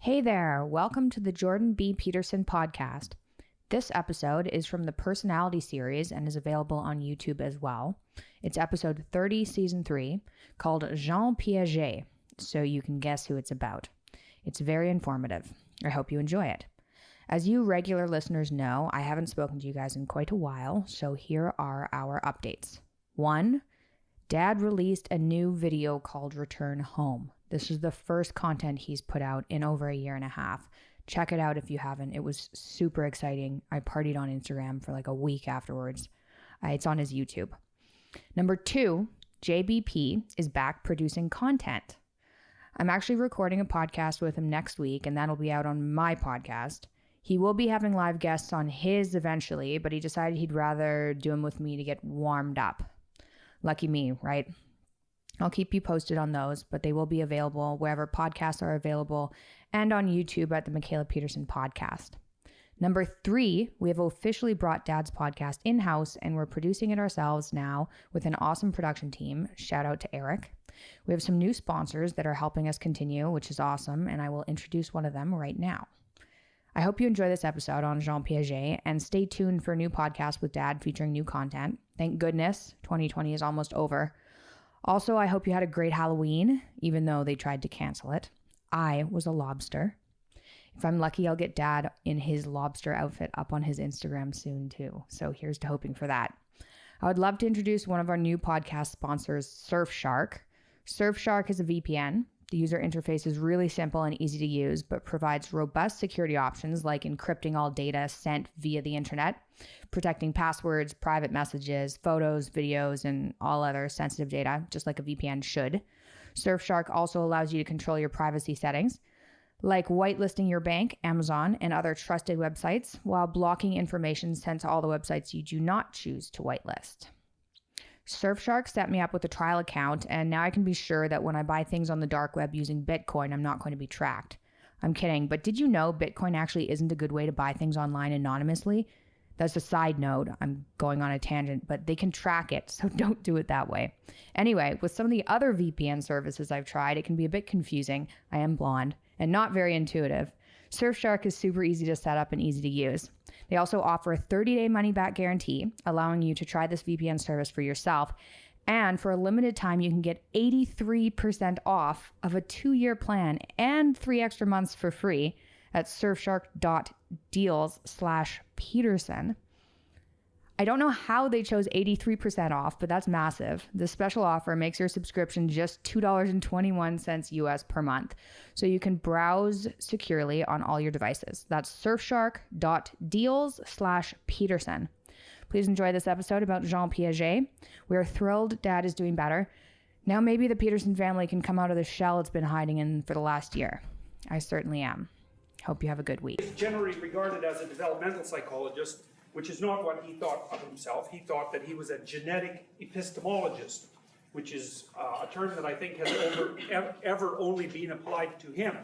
Hey there, welcome to the Jordan B. Peterson podcast. This episode is from the Personality series and is available on YouTube as well. It's episode 30, season 3, called Jean Piaget, so you can guess who it's about. It's very informative. I hope you enjoy it. As you regular listeners know, I haven't spoken to you guys in quite a while, so here are our updates. 1. Dad released a new video called Return Home. This is the first content he's put out in over a year and a half. Check it out if you haven't. It was super exciting. I partied on Instagram for like a week afterwards. It's on his YouTube. Number 2, JBP is back producing content. I'm actually recording a podcast with him next week, and that'll be out on my podcast. He will be having live guests on his eventually, but he decided he'd rather do them with me to get warmed up. Lucky me, right? I'll keep you posted on those, but they will be available wherever podcasts are available and on YouTube at the Michaela Peterson podcast. Number 3, we have officially brought Dad's podcast in-house and we're producing it ourselves now with an awesome production team. Shout out to Eric. We have some new sponsors that are helping us continue, which is awesome, and I will introduce one of them right now. I hope you enjoy this episode on Jean Piaget and stay tuned for a new podcast with Dad featuring new content. Thank goodness 2020 is almost over. Also, I hope you had a great Halloween, even though they tried to cancel it. I was a lobster. If I'm lucky, I'll get Dad in his lobster outfit up on his Instagram soon too. So here's to hoping for that. I would love to introduce one of our new podcast sponsors, Surfshark. Surfshark is a VPN. The user interface is really simple and easy to use, but provides robust security options like encrypting all data sent via the internet, protecting passwords, private messages, photos, videos, and all other sensitive data, just like a VPN should. Surfshark also allows you to control your privacy settings, like whitelisting your bank, Amazon, and other trusted websites, while blocking information sent to all the websites you do not choose to whitelist. Surfshark set me up with a trial account, and now I can be sure that when I buy things on the dark web using Bitcoin, I'm not going to be tracked. I'm kidding, but did you know Bitcoin actually isn't a good way to buy things online anonymously? That's a side note. I'm going on a tangent, but they can track it, so don't do it that way. Anyway, with some of the other VPN services I've tried, it can be a bit confusing. I am blonde and not very intuitive. Surfshark is super easy to set up and easy to use. They also offer a 30-day money-back guarantee, allowing you to try this VPN service for yourself. And for a limited time, you can get 83% off of a 2-year plan and 3 extra months for free at surfshark.deals/Peterson. I don't know how they chose 83% off, but that's massive. This special offer makes your subscription just $2.21 US per month, so you can browse securely on all your devices. That's surfshark.deals/Peterson. Please enjoy this episode about Jean Piaget. We are thrilled Dad is doing better. Now maybe the Peterson family can come out of the shell it's been hiding in for the last year. I certainly am. Hope you have a good week. He's generally regarded as a developmental psychologist, which is not what he thought of himself. He thought that he was a genetic epistemologist, which is a term that I think has ever only been applied to him.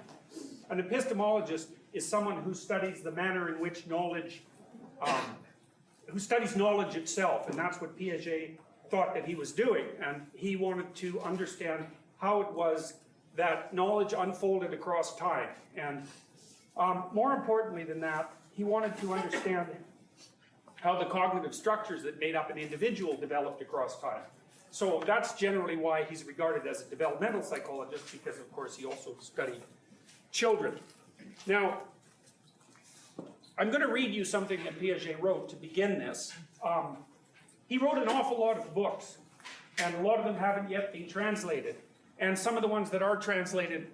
An epistemologist is someone who studies the manner in which knowledge, who studies knowledge itself, and that's what Piaget thought that he was doing. And he wanted to understand how it was that knowledge unfolded across time. And more importantly than that, he wanted to understand how the cognitive structures that made up an individual developed across time. So that's generally why he's regarded as a developmental psychologist, because of course he also studied children. Now, I'm going to read you something that Piaget wrote to begin this. He wrote an awful lot of books, and a lot of them haven't yet been translated. And some of the ones that are translated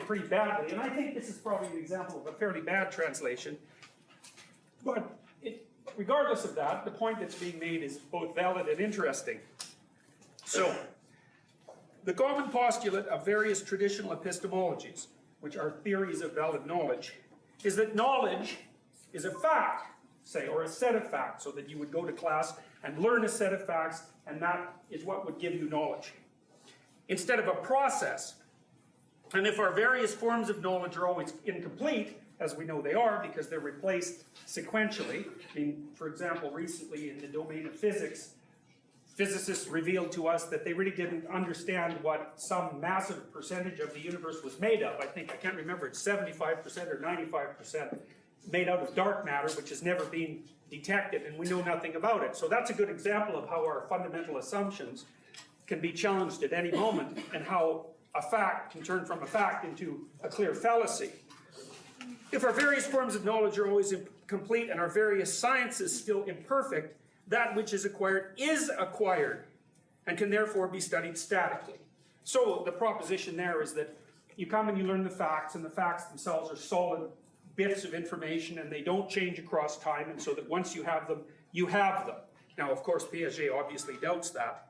pretty badly. And I think this is probably an example of a fairly bad translation. But regardless of that, the point that's being made is both valid and interesting. So, the common postulate of various traditional epistemologies, which are theories of valid knowledge, is that knowledge is a fact, say, or a set of facts, so that you would go to class and learn a set of facts, and that is what would give you knowledge, instead of a process. And if our various forms of knowledge are always incomplete, as we know they are, because they're replaced sequentially. I mean, for example, recently in the domain of physics, physicists revealed to us that they really didn't understand what some massive percentage of the universe was made of. I can't remember, it's 75% or 95% made out of dark matter, which has never been detected, and we know nothing about it. So that's a good example of how our fundamental assumptions can be challenged at any moment, and how a fact can turn from a fact into a clear fallacy. If our various forms of knowledge are always incomplete and our various sciences still imperfect, that which is acquired and can therefore be studied statically. So the proposition there is that you come and you learn the facts, and the facts themselves are solid bits of information, and they don't change across time, and so that once you have them, you have them. Now, of course, Piaget obviously doubts that.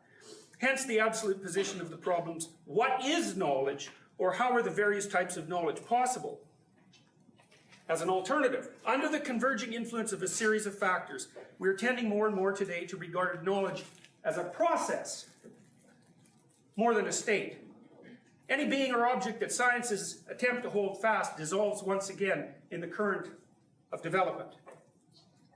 Hence the absolute position of the problems, what is knowledge, or how are the various types of knowledge possible? As an alternative, under the converging influence of a series of factors, we are tending more and more today to regard knowledge as a process, more than a state. Any being or object that science's attempt to hold fast dissolves once again in the current of development.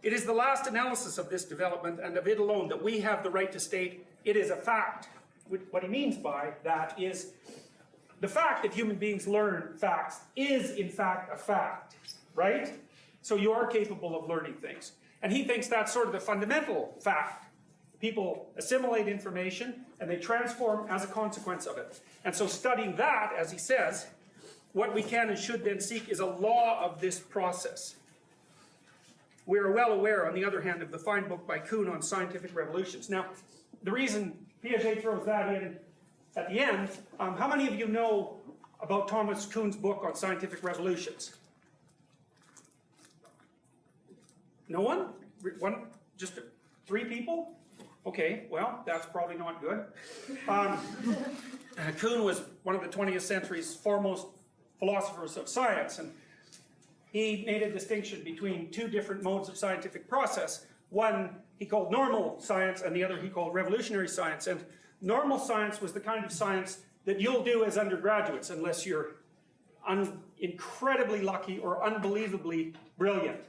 It is the last analysis of this development, and of it alone, that we have the right to state it is a fact. What he means by that is the fact that human beings learn facts is in fact a fact. Right? So you are capable of learning things. And he thinks that's sort of the fundamental fact. People assimilate information and they transform as a consequence of it. And so studying that, as he says, what we can and should then seek is a law of this process. We are well aware, on the other hand, of the fine book by Kuhn on scientific revolutions. Now, the reason Piaget throws that in at the end, how many of you know about Thomas Kuhn's book on scientific revolutions? No one? Just 3 people? Okay, well, that's probably not good. Kuhn was one of the 20th century's foremost philosophers of science, and he made a distinction between 2 different modes of scientific process. One he called normal science, and the other he called revolutionary science. And normal science was the kind of science that you'll do as undergraduates unless you're incredibly lucky or unbelievably brilliant.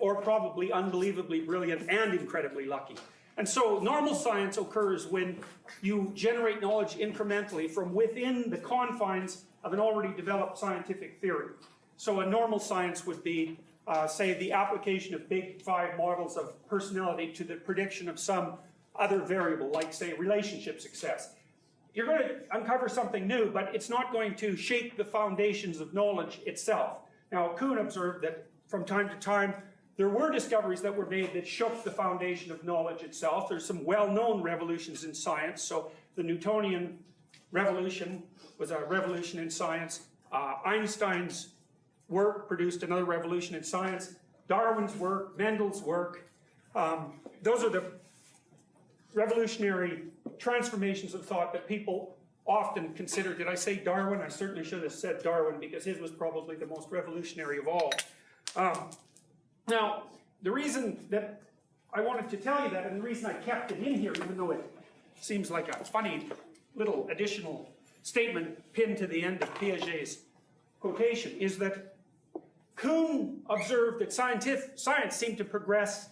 Or probably unbelievably brilliant and incredibly lucky. And so normal science occurs when you generate knowledge incrementally from within the confines of an already developed scientific theory. So a normal science would be, say, the application of big 5 models of personality to the prediction of some other variable, like, say, relationship success. You're going to uncover something new, but it's not going to shake the foundations of knowledge itself. Now, Kuhn observed that from time to time, there were discoveries that were made that shook the foundation of knowledge itself. There's some well-known revolutions in science. So the Newtonian revolution was a revolution in science. Einstein's work produced another revolution in science. Darwin's work, Mendel's work. Those are the revolutionary transformations of thought that people often consider. Did I say Darwin? I certainly should have said Darwin, because his was probably the most revolutionary of all. Now, the reason that I wanted to tell you that, and the reason I kept it in here, even though it seems like a funny little additional statement pinned to the end of Piaget's quotation, is that Kuhn observed that science seemed to progress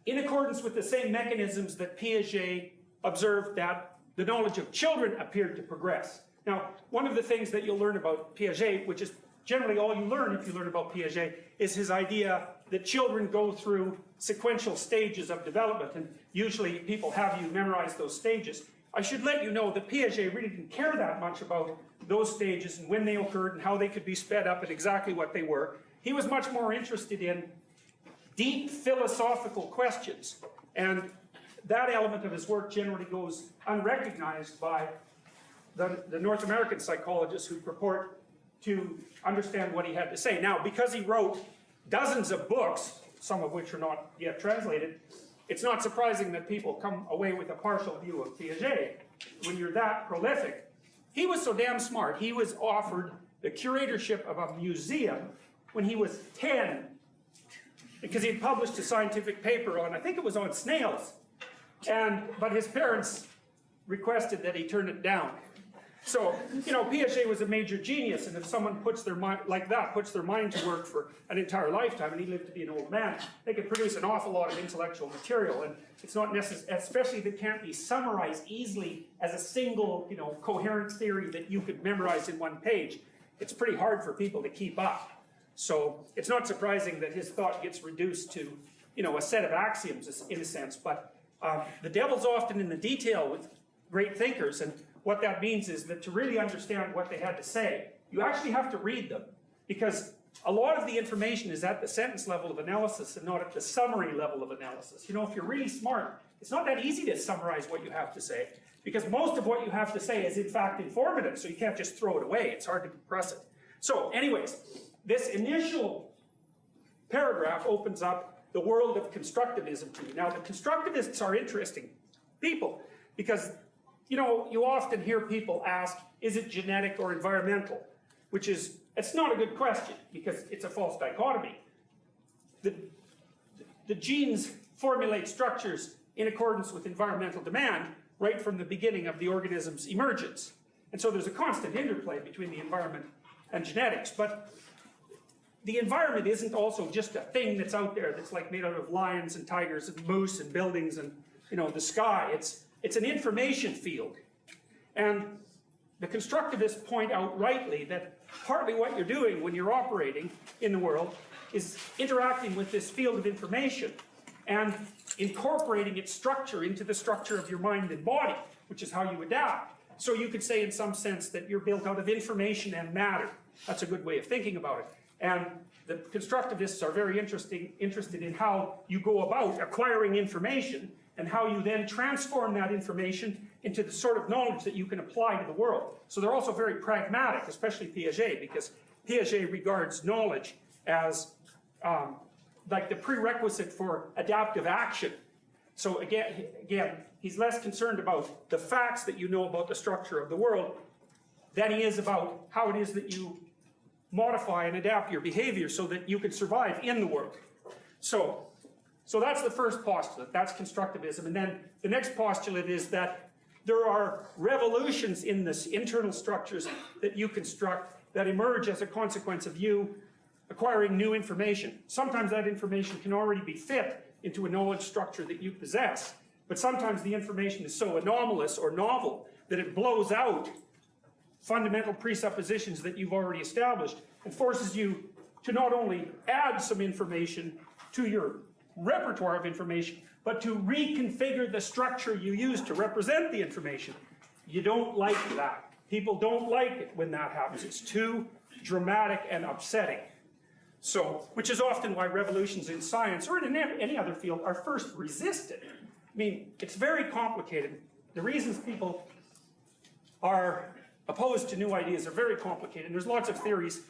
in accordance with the same mechanisms that Piaget observed that the knowledge of children appeared to progress. Now, one of the things that you'll learn about Piaget, which is generally all you learn if you learn about Piaget, is his idea that children go through sequential stages of development, and usually people have you memorize those stages. I should let you know that Piaget really didn't care that much about those stages and when they occurred and how they could be sped up and exactly what they were. He was much more interested in deep philosophical questions, and that element of his work generally goes unrecognized by the North American psychologists who purport to understand what he had to say. Now, because he wrote dozens of books, some of which are not yet translated, it's not surprising that people come away with a partial view of Piaget. When you're that prolific, he was so damn smart. He was offered the curatorship of a museum when he was 10, because he'd published a scientific paper on, I think it was on snails, but his parents requested that he turn it down. So, you know, Piaget was a major genius, and if someone puts their mind, like that, puts their mind to work for an entire lifetime, and he lived to be an old man, they can produce an awful lot of intellectual material, and it's not necessary, especially if it can't be summarized easily as a single, you know, coherent theory that you could memorize in one page. It's pretty hard for people to keep up. So it's not surprising that his thought gets reduced to, you know, a set of axioms in a sense, but the devil's often in the detail with great thinkers, and what that means is that to really understand what they had to say, you actually have to read them, because a lot of the information is at the sentence level of analysis and not at the summary level of analysis. You know, if you're really smart, it's not that easy to summarize what you have to say, because most of what you have to say is in fact informative, so you can't just throw it away. It's hard to compress it. So anyways, this initial paragraph opens up the world of constructivism to you. Now, the constructivists are interesting people, because you know, you often hear people ask, is it genetic or environmental? Which is, it's not a good question, because it's a false dichotomy. The genes formulate structures in accordance with environmental demand right from the beginning of the organism's emergence. And so there's a constant interplay between the environment and genetics. But the environment isn't also just a thing that's out there that's like made out of lions and tigers and moose and buildings and, you know, the sky. It's an information field. And the constructivists point out rightly that partly what you're doing when you're operating in the world is interacting with this field of information and incorporating its structure into the structure of your mind and body, which is how you adapt. So you could say in some sense that you're built out of information and matter. That's a good way of thinking about it. And the constructivists are very interested in how you go about acquiring information and how you then transform that information into the sort of knowledge that you can apply to the world. So they're also very pragmatic, especially Piaget, because Piaget regards knowledge as like the prerequisite for adaptive action. So again, he's less concerned about the facts that you know about the structure of the world than he is about how it is that you modify and adapt your behavior so that you can survive in the world. So that's the first postulate, that's constructivism. And then the next postulate is that there are revolutions in this internal structures that you construct that emerge as a consequence of you acquiring new information. Sometimes that information can already be fit into a knowledge structure that you possess, but sometimes the information is so anomalous or novel that it blows out fundamental presuppositions that you've already established and forces you to not only add some information to your repertoire of information, but to reconfigure the structure you use to represent the information. You don't like that. People don't like it when that happens. It's too dramatic and upsetting. So, which is often why revolutions in science or in any other field are first resisted. I mean, it's very complicated. The reasons people are opposed to new ideas are very complicated. And there's lots of theories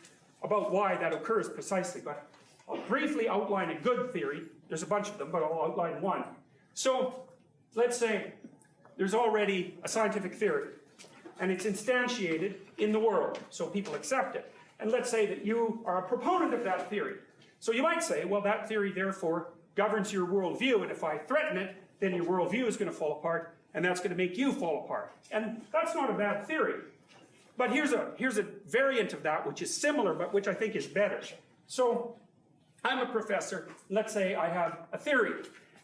about why that occurs precisely, but I'll briefly outline a good theory. There's a bunch of them, but I'll outline one. So, let's say there's already a scientific theory, and it's instantiated in the world, so people accept it. And let's say that you are a proponent of that theory. So you might say, well, that theory therefore governs your worldview, and if I threaten it, then your worldview is going to fall apart, and that's going to make you fall apart. And that's not a bad theory. But here's a variant of that which is similar, but which I think is better. So I'm a professor. Let's say I have a theory.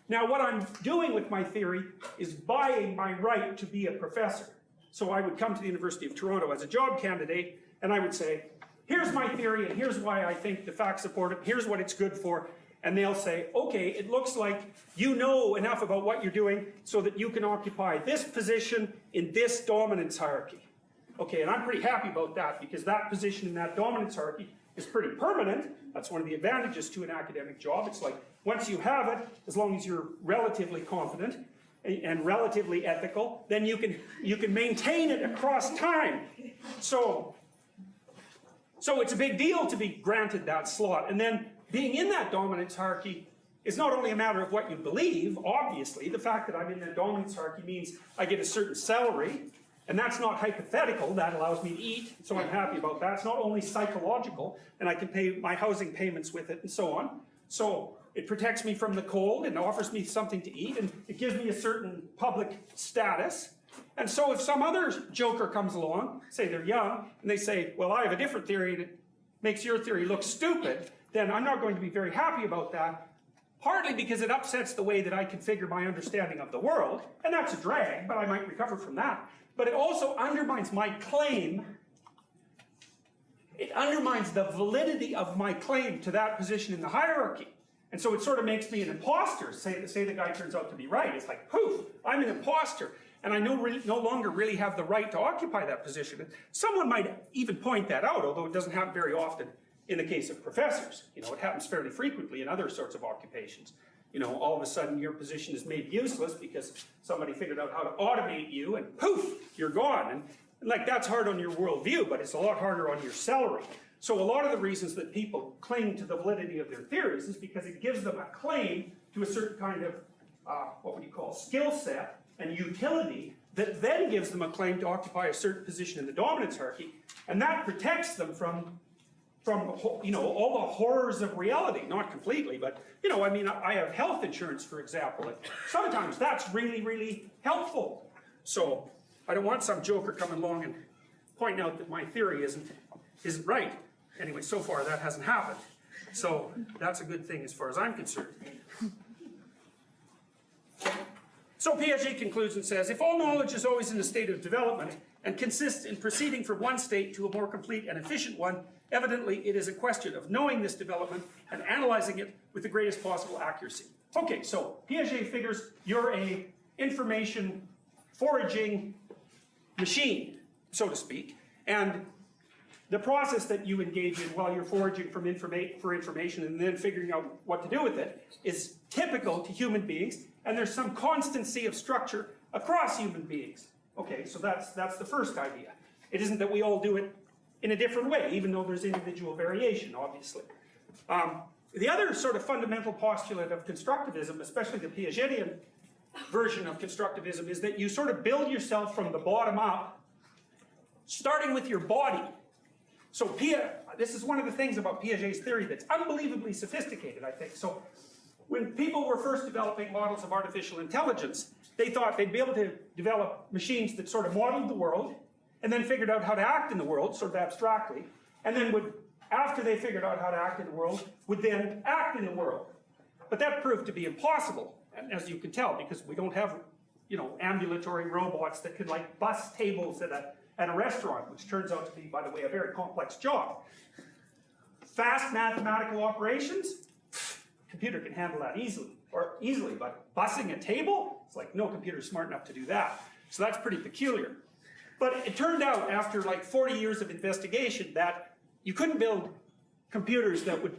Now what I'm doing with my theory is buying my right to be a professor. So I would come to the University of Toronto as a job candidate, and I would say, here's my theory, and here's why I think the facts support it, here's what it's good for. And they'll say, okay, it looks like you know enough about what you're doing so that you can occupy this position in this dominance hierarchy. Okay, and I'm pretty happy about that, because that position in that dominance hierarchy is pretty permanent. That's one of the advantages to an academic job. It's like, once you have it, as long as you're relatively confident and relatively ethical, then you can maintain it across time. So it's a big deal to be granted that slot. And then being in that dominance hierarchy is not only a matter of what you believe, obviously. The fact that I'm in that dominance hierarchy means I get a certain salary, and that's not hypothetical. That allows me to eat, so I'm happy about that. It's not only psychological, and I can pay my housing payments with it and so on. So it protects me from the cold and offers me something to eat, and it gives me a certain public status. And so if some other joker comes along, say they're young, and they say, well, I have a different theory and it makes your theory look stupid, then I'm not going to be very happy about that, partly because it upsets the way that I configure my understanding of the world, and that's a drag, but I might recover from that. But it also undermines my claim. It undermines the validity of my claim to that position in the hierarchy. And so it sort of makes me an imposter. Say the guy turns out to be right. It's like, poof, I'm an imposter. And I no longer really have the right to occupy that position. And someone might even point that out, although it doesn't happen very often in the case of professors. You know, it happens fairly frequently in other sorts of occupations. You know, all of a sudden your position is made useless because somebody figured out how to automate you, and poof, you're gone. And like, that's hard on your worldview, but it's a lot harder on your salary. So a lot of the reasons that people cling to the validity of their theories is because it gives them a claim to a certain kind of, what would you call, skill set and utility that then gives them a claim to occupy a certain position in the dominance hierarchy, and that protects them from you know, all the horrors of reality. Not completely, but, you know, I mean, I have health insurance, for example, and sometimes that's really, really helpful. So I don't want some joker coming along and pointing out that my theory isn't right. Anyway, so far that hasn't happened. So that's a good thing as far as I'm concerned. So Piaget concludes and says, if all knowledge is always in a state of development and consists in proceeding from one state to a more complete and efficient one, evidently it is a question of knowing this development and analyzing it with the greatest possible accuracy. Okay, so Piaget figures you're a information foraging machine, so to speak, and the process that you engage in while you're foraging for information and then figuring out what to do with it is typical to human beings, and there's some constancy of structure across human beings. Okay, so that's the first idea. It isn't that we all do it in a different way, even though there's individual variation, obviously. The other sort of fundamental postulate of constructivism, especially the Piagetian version of constructivism, is that you sort of build yourself from the bottom up, starting with your body. So this is one of the things about Piaget's theory that's unbelievably sophisticated, I think. So when people were first developing models of artificial intelligence, they thought they'd be able to develop machines that sort of modeled the world, and then figured out how to act in the world, sort of abstractly, and then would, after they figured out how to act in the world, would then act in the world. But that proved to be impossible, as you can tell, because we don't have, you know, ambulatory robots that could, like, bus tables at a restaurant, which turns out to be, by the way, a very complex job. Fast mathematical operations, computer can handle that easily, but bussing a table, it's like no computer's smart enough to do that. So that's pretty peculiar. But it turned out after like 40 years of investigation that you couldn't build computers that would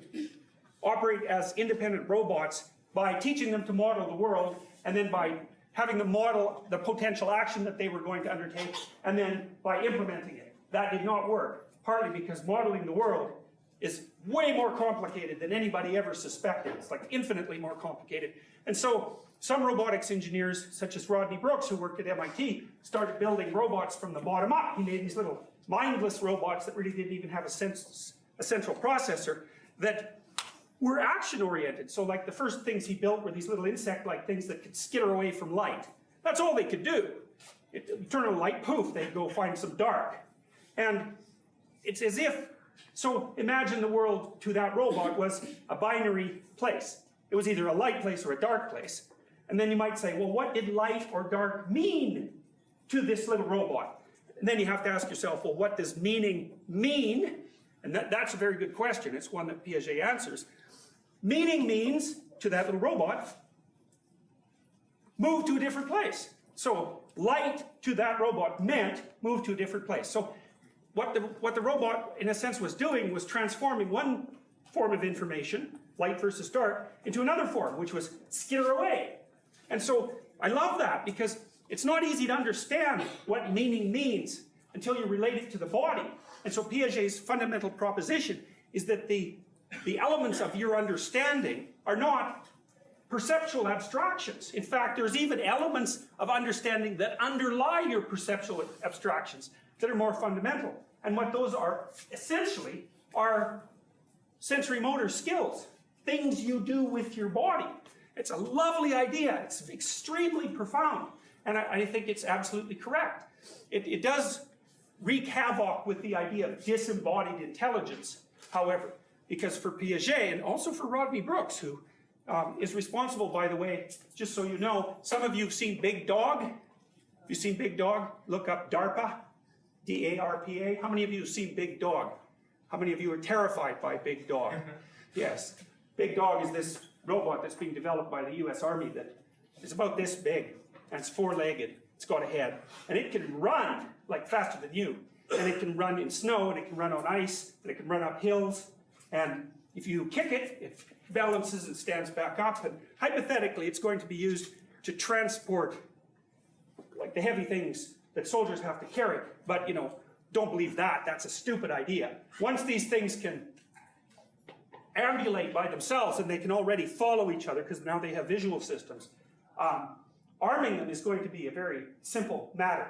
operate as independent robots by teaching them to model the world, and then by having them model the potential action that they were going to undertake, and then by implementing it. That did not work, partly because modeling the world is way more complicated than anybody ever suspected. It's like infinitely more complicated. And so some robotics engineers, such as Rodney Brooks, who worked at MIT, started building robots from the bottom up. He made these little mindless robots that really didn't even have a central processor that were action-oriented. So like the first things he built were these little insect-like things that could skitter away from light. That's all they could do. You turn on a light, poof, they'd go find some dark. And it's as if, so imagine the world to that robot was a binary place. It was either a light place or a dark place. And then you might say, well, what did light or dark mean to this little robot? And then you have to ask yourself, well, what does meaning mean? And that's a very good question. It's one that Piaget answers. Meaning means, to that little robot, move to a different place. So light to that robot meant move to a different place. So what the robot, in a sense, was doing was transforming one form of information, light versus dark, into another form, which was skitter away. And so I love that, because it's not easy to understand what meaning means until you relate it to the body. And so Piaget's fundamental proposition is that the elements of your understanding are not perceptual abstractions. In fact, there's even elements of understanding that underlie your perceptual abstractions that are more fundamental. And what those are, essentially, are sensory motor skills, things you do with your body. It's a lovely idea. It's extremely profound. And I think it's absolutely correct. It does wreak havoc with the idea of disembodied intelligence, however, because for Piaget, and also for Rodney Brooks, who is responsible, by the way, just so you know, some of you have seen Big Dog. Have you seen Big Dog? Look up DARPA, D-A-R-P-A. How many of you have seen Big Dog? How many of you are terrified by Big Dog? Yes. Big Dog is this robot that's being developed by the US Army that is about this big, and it's four-legged. It's got a head. And it can run like faster than you. And it can run in snow, and it can run on ice, and it can run up hills. And if you kick it, it balances and stands back up. And hypothetically, it's going to be used to transport like the heavy things that soldiers have to carry. But, you know, don't believe that. That's a stupid idea. Once these things can ambulate by themselves, and they can already follow each other because now they have visual systems, arming them is going to be a very simple matter.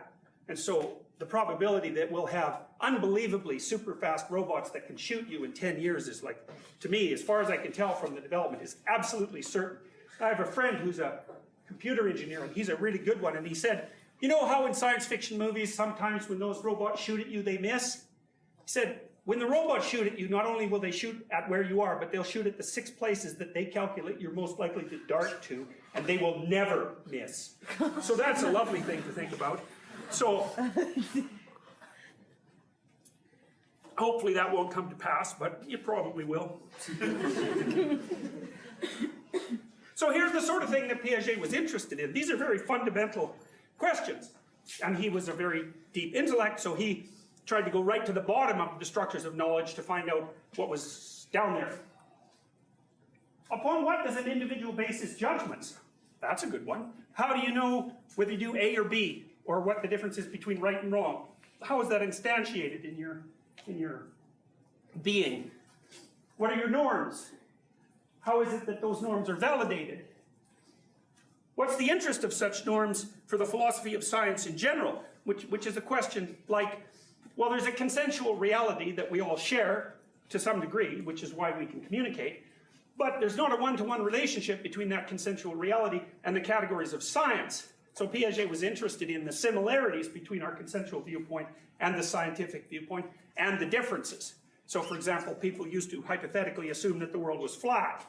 And so the probability that we'll have unbelievably super fast robots that can shoot you in 10 years is, like, to me, as far as I can tell from the development, is absolutely certain. I have a friend who's a computer engineer, and he's a really good one, and he said, you know how in science fiction movies, sometimes when those robots shoot at you, they miss? He said, when the robots shoot at you, not only will they shoot at where you are, but they'll shoot at the 6 places that they calculate you're most likely to dart to, and they will never miss. So that's a lovely thing to think about. So, hopefully that won't come to pass, but it probably will. So here's the sort of thing that Piaget was interested in. These are very fundamental questions. And he was a very deep intellect, so he tried to go right to the bottom of the structures of knowledge to find out what was down there. Upon what does an individual base his judgments? That's a good one. How do you know whether you do A or B, or what the difference is between right and wrong? How is that instantiated in your being? What are your norms? How is it that those norms are validated? What's the interest of such norms for the philosophy of science in general? Which is a question like, well, there's a consensual reality that we all share to some degree, which is why we can communicate, but there's not a one-to-one relationship between that consensual reality and the categories of science. So Piaget was interested in the similarities between our consensual viewpoint and the scientific viewpoint, and the differences. So, for example, people used to hypothetically assume that the world was flat.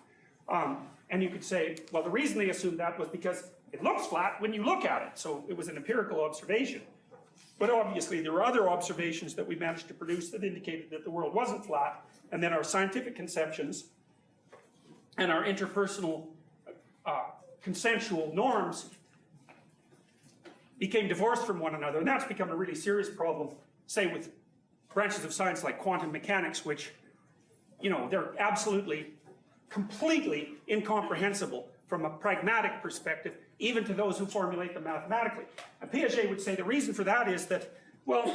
And you could say, well, the reason they assumed that was because it looks flat when you look at it. So it was an empirical observation. But obviously there were other observations that we managed to produce that indicated that the world wasn't flat, and then our scientific conceptions and our interpersonal consensual norms became divorced from one another. And that's become a really serious problem, say, with branches of science like quantum mechanics, which, you know, they're absolutely, completely incomprehensible from a pragmatic perspective, even to those who formulate them mathematically. And Piaget would say the reason for that is that, well,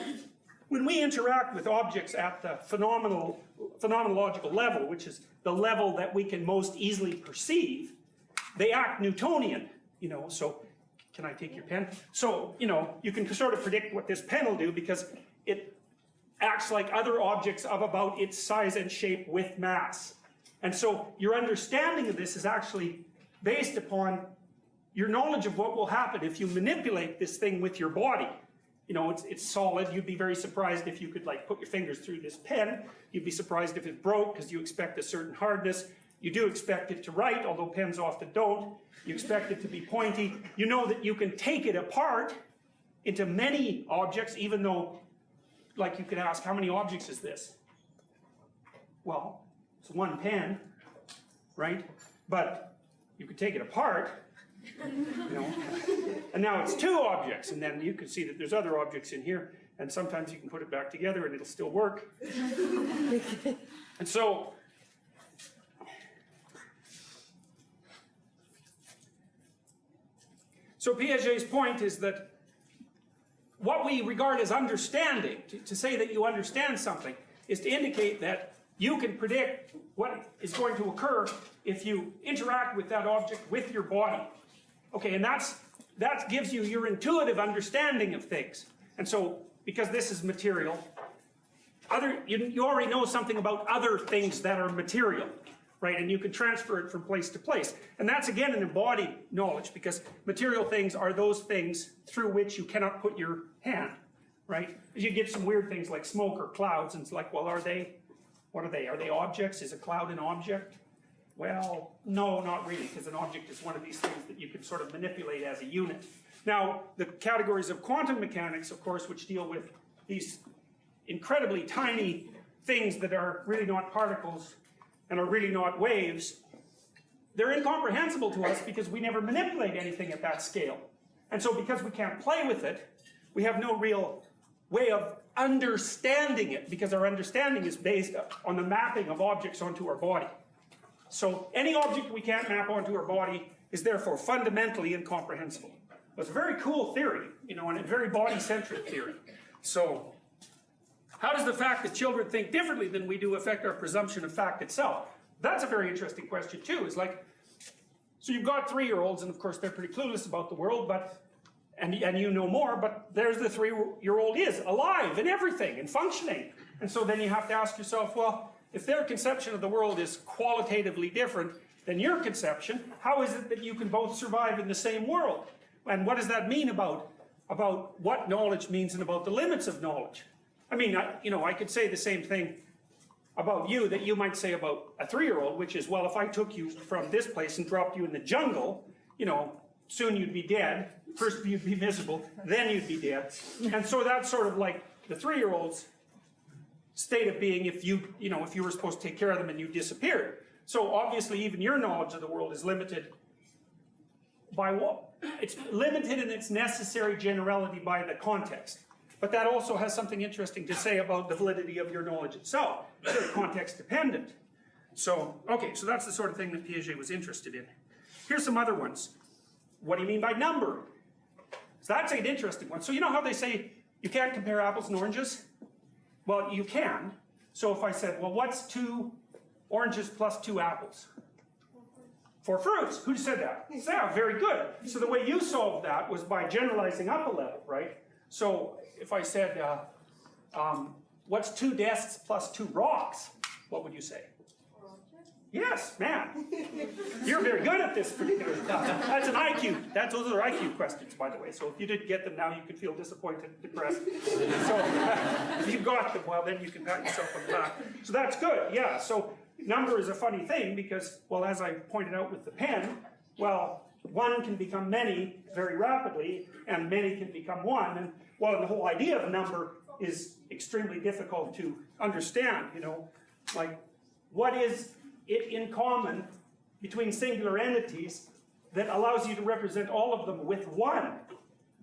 when we interact with objects at the phenomenological level, which is the level that we can most easily perceive, they act Newtonian, you know, so, can I take your pen? So, you know, you can sort of predict what this pen will do because it acts like other objects of about its size and shape with mass. And so your understanding of this is actually based upon your knowledge of what will happen if you manipulate this thing with your body. You know, it's solid. You'd be very surprised if you could, like, put your fingers through this pen. You'd be surprised if it broke because you expect a certain hardness. You do expect it to write, although pens often don't. You expect it to be pointy. You know that you can take it apart into many objects, even though, like, you could ask, how many objects is this? Well, it's one pen, right? But you could take it apart, you know, and now it's 2 objects, and then you can see that there's other objects in here, and sometimes you can put it back together and it'll still work. And so, Piaget's point is that what we regard as understanding, to say that you understand something, is to indicate that you can predict what is going to occur if you interact with that object with your body. Okay, and that gives you your intuitive understanding of things. And so, because this is material, you already know something about other things that are material, right? And you can transfer it from place to place. And that's, again, an embodied knowledge, because material things are those things through which you cannot put your hand, right? You get some weird things like smoke or clouds, and it's like, well, what are they? Are they objects? Is a cloud an object? Well, no, not really, because an object is one of these things that you can sort of manipulate as a unit. Now, the categories of quantum mechanics, of course, which deal with these incredibly tiny things that are really not particles and are really not waves, they're incomprehensible to us because we never manipulate anything at that scale. And so because we can't play with it, we have no real way of understanding it, because our understanding is based on the mapping of objects onto our body. So any object we can't map onto our body is therefore fundamentally incomprehensible. It's a very cool theory, you know, and a very body-centric theory. So how does the fact that children think differently than we do affect our presumption of fact itself? That's a very interesting question too. Is like, so you've got 3-year-olds, and of course they're pretty clueless about the world, but and you know more, but there's the 3-year-old is alive and everything and functioning. And so then you have to ask yourself, well, if their conception of the world is qualitatively different than your conception, how is it that you can both survive in the same world? And what does that mean about what knowledge means and about the limits of knowledge? I mean, I could say the same thing about you that you might say about a 3-year-old, which is, well, if I took you from this place and dropped you in the jungle, you know, soon you'd be dead. First you'd be miserable, then you'd be dead. And so that's sort of like the 3-year-old's state of being if you were supposed to take care of them and you disappeared. So obviously even your knowledge of the world is limited by what? It's limited in its necessary generality by the context. But that also has something interesting to say about the validity of your knowledge itself. It's very context dependent. So, okay, so that's the sort of thing that Piaget was interested in. Here's some other ones. What do you mean by number? So that's an interesting one. So you know how they say you can't compare apples and oranges? Well, you can. So if I said, well, what's 2 oranges plus 2 apples? 4 fruits. Who said that? Yeah, very good. So the way you solved that was by generalizing up a level, right? So if I said, what's 2 desks plus 2 rocks? What would you say? Yes, man. You're very good at this particular stuff. That's an IQ. Those are IQ questions, by the way. So if you didn't get them now, you could feel disappointed and depressed. So if you got them, well, then you can pat yourself on the back. So that's good, yeah. So number is a funny thing because, well, as I pointed out with the pen, well, 1 can become many very rapidly, and many can become 1. And, well, the whole idea of number is extremely difficult to understand, you know. Like, what is it in common between singular entities that allows you to represent all of them with 1?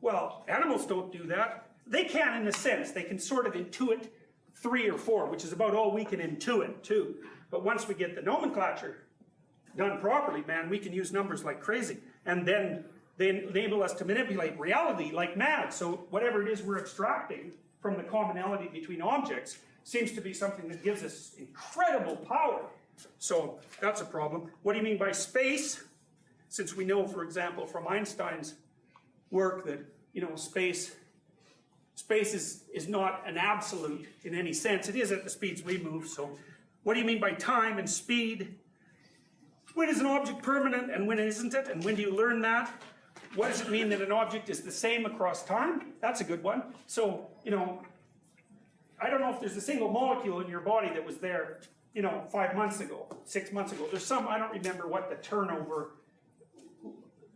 Well, animals don't do that. They can in a sense. They can sort of intuit 3 or 4, which is about all we can intuit too. But once we get the nomenclature done properly, man, we can use numbers like crazy. And then they enable us to manipulate reality like mad. So whatever it is we're extracting from the commonality between objects seems to be something that gives us incredible power. So that's a problem. What do you mean by space? Since we know, for example, from Einstein's work that, you know, space is not an absolute in any sense. It is at the speeds we move. So what do you mean by time and speed? When is an object permanent and when isn't it? And when do you learn that? What does it mean that an object is the same across time? That's a good one. So, you know, I don't know if there's a single molecule in your body that was there, you know, 5 months ago, 6 months ago. There's some, I don't remember what the turnover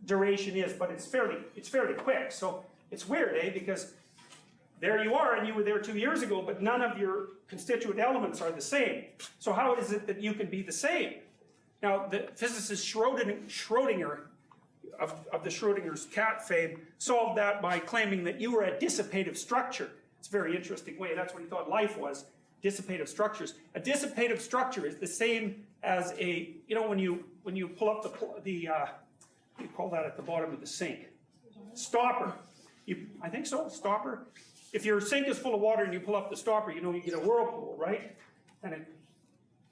duration is, but it's fairly quick. So it's weird, eh? Because there you are, and you were there 2 years ago, but none of your constituent elements are the same. So how is it that you can be the same? Now, the physicist Schrödinger, of the Schrödinger's cat fame, solved that by claiming that you were a dissipative structure. It's a very interesting way. That's what he thought life was, dissipative structures. A dissipative structure is the same as a, you know, when you pull up you call that at the bottom of the sink? Stopper. I think so, stopper. If your sink is full of water and you pull up the stopper, you know you get a whirlpool, right? And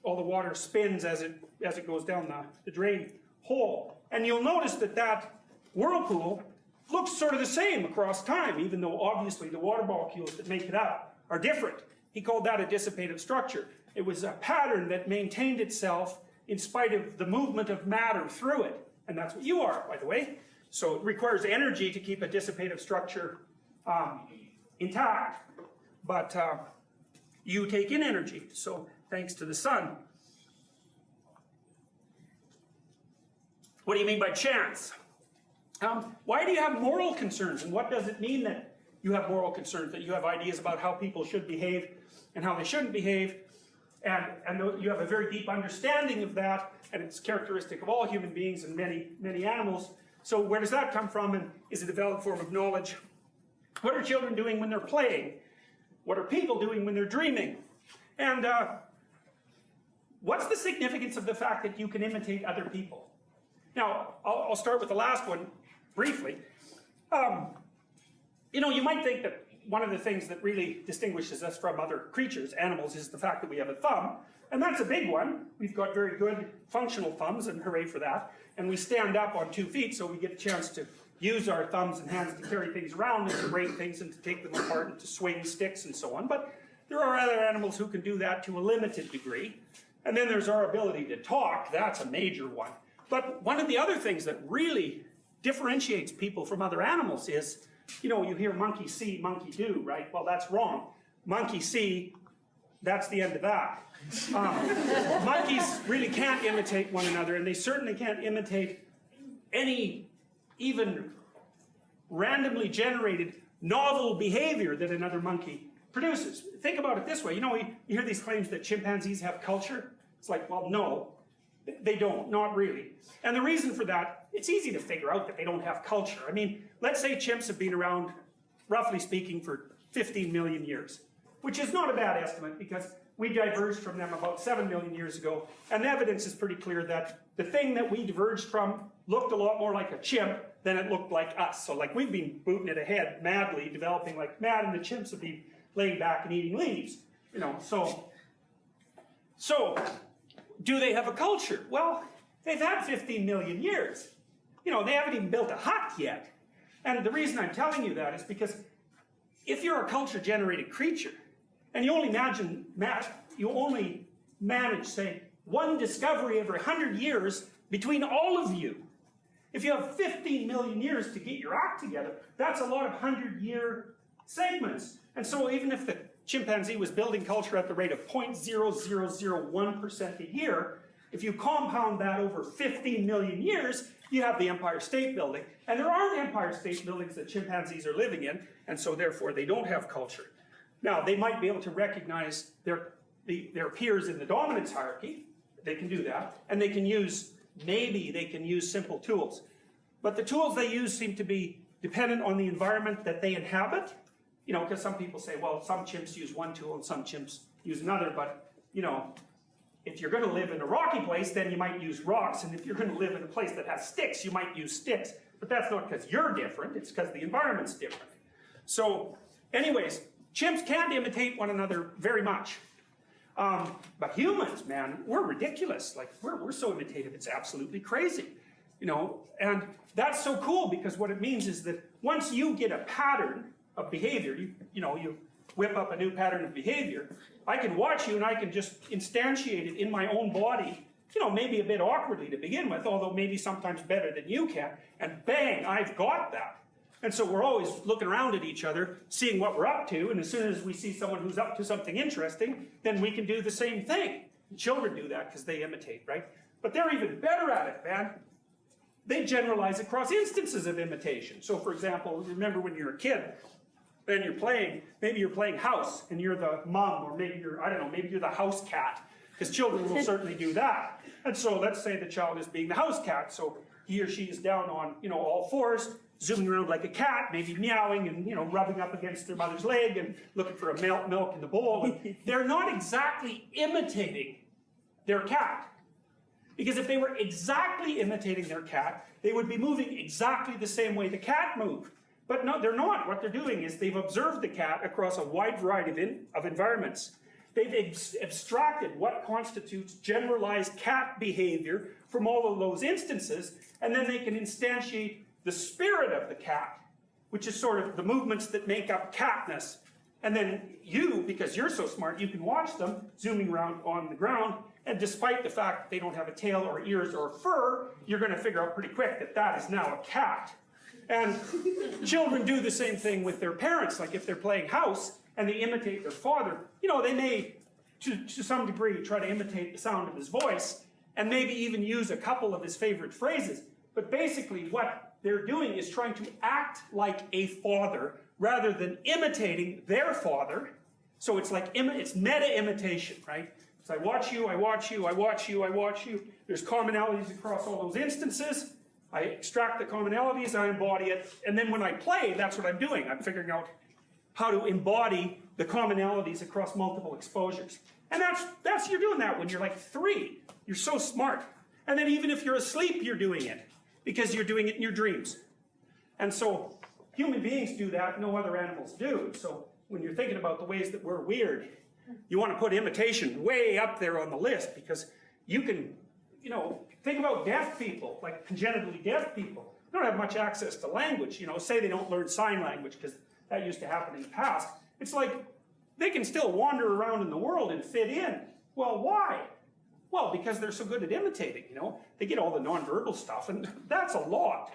all the water spins as it goes down the drain hole. And you'll notice that whirlpool looks sort of the same across time, even though obviously the water molecules that make it up are different. He called that a dissipative structure. It was a pattern that maintained itself in spite of the movement of matter through it. And that's what you are, by the way. So it requires energy to keep a dissipative structure intact. But you take in energy, so thanks to the sun. What do you mean by chance? Why do you have moral concerns, and what does it mean that you have moral concerns, that you have ideas about how people should behave and how they shouldn't behave, and you have a very deep understanding of that, and it's characteristic of all human beings and many animals. So where does that come from, and is it a valid form of knowledge? What are children doing when they're playing? What are people doing when they're dreaming? And what's the significance of the fact that you can imitate other people? Now, I'll start with the last one briefly. You know, you might think that one of the things that really distinguishes us from other creatures, animals, is the fact that we have a thumb. And that's a big one. We've got very good functional thumbs, and hooray for that. And we stand up on 2 feet, so we get a chance to use our thumbs and hands to carry things around and to break things and to take them apart and to swing sticks and so on. But there are other animals who can do that to a limited degree. And then there's our ability to talk. That's a major one. But one of the other things that really differentiates people from other animals is, you know, you hear monkey see, monkey do, right? Well, that's wrong. Monkey see, that's the end of that. Monkeys really can't imitate one another, and they certainly can't imitate any even randomly generated novel behavior that another monkey produces. Think about it this way. You know, you hear these claims that chimpanzees have culture. It's like, well, no, they don't, not really. And the reason for that, it's easy to figure out that they don't have culture. I mean, let's say chimps have been around, roughly speaking, for 15 million years, which is not a bad estimate because we diverged from them about 7 million years ago, and the evidence is pretty clear that the thing that we diverged from looked a lot more like a chimp than it looked like us. So like we've been booting it ahead madly, developing like mad, and the chimps have been laying back and eating leaves. You know, so do they have a culture? Well, they've had 15 million years. You know, they haven't even built a hut yet. And the reason I'm telling you that is because if you're a culture-generated creature, and you only manage, say, one discovery every 100 years between all of you. If you have 15 million years to get your act together, that's a lot of 100-year segments. And so even if the chimpanzee was building culture at the rate of 0.0001% a year, if you compound that over 15 million years, you have the Empire State Building. And there aren't Empire State Buildings that chimpanzees are living in, and so therefore they don't have culture. Now, they might be able to recognize their peers in the dominance hierarchy. They can do that. And they can use, maybe they can use simple tools. But the tools they use seem to be dependent on the environment that they inhabit. You know, because some people say, well, some chimps use one tool and some chimps use another. But, you know, if you're going to live in a rocky place, then you might use rocks. And if you're going to live in a place that has sticks, you might use sticks. But that's not because you're different. It's because the environment's different. So, anyways, chimps can't imitate one another very much. But humans, man, we're ridiculous. Like, we're so imitative, it's absolutely crazy. You know, and that's so cool because what it means is that once you get a pattern of behavior, you whip up a new pattern of behavior, I can watch you and I can just instantiate it in my own body, you know, maybe a bit awkwardly to begin with, although maybe sometimes better than you can, and bang, I've got that. And so we're always looking around at each other, seeing what we're up to, and as soon as we see someone who's up to something interesting, then we can do the same thing. Children do that because they imitate, right? But they're even better at it, man. They generalize across instances of imitation. So for example, remember when you're a kid, and you're playing, maybe you're playing house, and you're the mom, or maybe you're, I don't know, maybe you're the house cat, because children will certainly do that. And so let's say the child is being the house cat, so he or she is down on, you know, all fours, zooming around like a cat, maybe meowing and, you know, rubbing up against their mother's leg and looking for a milk in the bowl. And they're not exactly imitating their cat. Because if they were exactly imitating their cat, they would be moving exactly the same way the cat moved. But no, they're not. What they're doing is they've observed the cat across a wide variety of environments. They've abstracted what constitutes generalized cat behavior from all of those instances, and then they can instantiate the spirit of the cat, which is sort of the movements that make up catness. And then you, because you're so smart, you can watch them zooming around on the ground, and despite the fact that they don't have a tail or ears or fur, you're going to figure out pretty quick that that is now a cat. And children do the same thing with their parents. Like if they're playing house and they imitate their father, you know, they may, to some degree, try to imitate the sound of his voice, and maybe even use a couple of his favorite phrases. But basically what they're doing is trying to act like a father rather than imitating their father. So it's like, it's meta-imitation, right? So I watch you, I watch you, I watch you, I watch you. There's commonalities across all those instances. I extract the commonalities, I embody it, and then when I play, that's what I'm doing. I'm figuring out how to embody the commonalities across multiple exposures. And you're doing that when you're like 3. You're so smart. And then even if you're asleep, you're doing it, because you're doing it in your dreams. And so human beings do that, no other animals do. So when you're thinking about the ways that we're weird, you want to put imitation way up there on the list, because you can, you know, think about deaf people, like congenitally deaf people. They don't have much access to language, you know, say they don't learn sign language, because that used to happen in the past. It's like they can still wander around in the world and fit in. Well, why? Well, because they're so good at imitating, you know. They get all the nonverbal stuff, and that's a lot.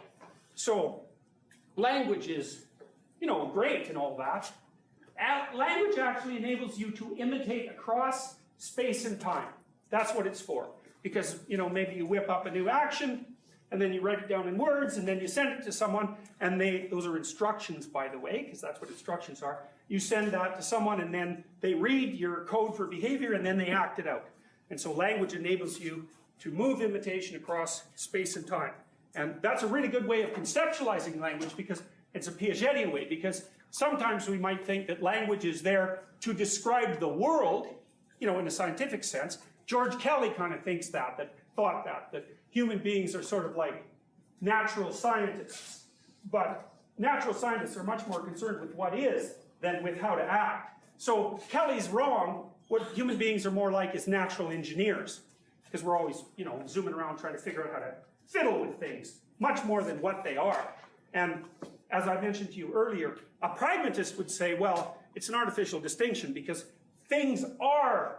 So language is, you know, great and all that. Language actually enables you to imitate across space and time. That's what it's for. Because, you know, maybe you whip up a new action, and then you write it down in words, and then you send it to someone, and those are instructions, by the way, because that's what instructions are. You send that to someone, and then they read your code for behavior, and then they act it out. And so language enables you to move imitation across space and time. And that's a really good way of conceptualizing language, because it's a Piagetian way, because sometimes we might think that language is there to describe the world, you know, in a scientific sense. George Kelly kind of thinks that human beings are sort of like natural scientists. But natural scientists are much more concerned with what is than with how to act. So Kelly's wrong. What human beings are more like is natural engineers, because we're always, you know, zooming around trying to figure out how to fiddle with things, much more than what they are. And as I mentioned to you earlier, a pragmatist would say, well, it's an artificial distinction, because things are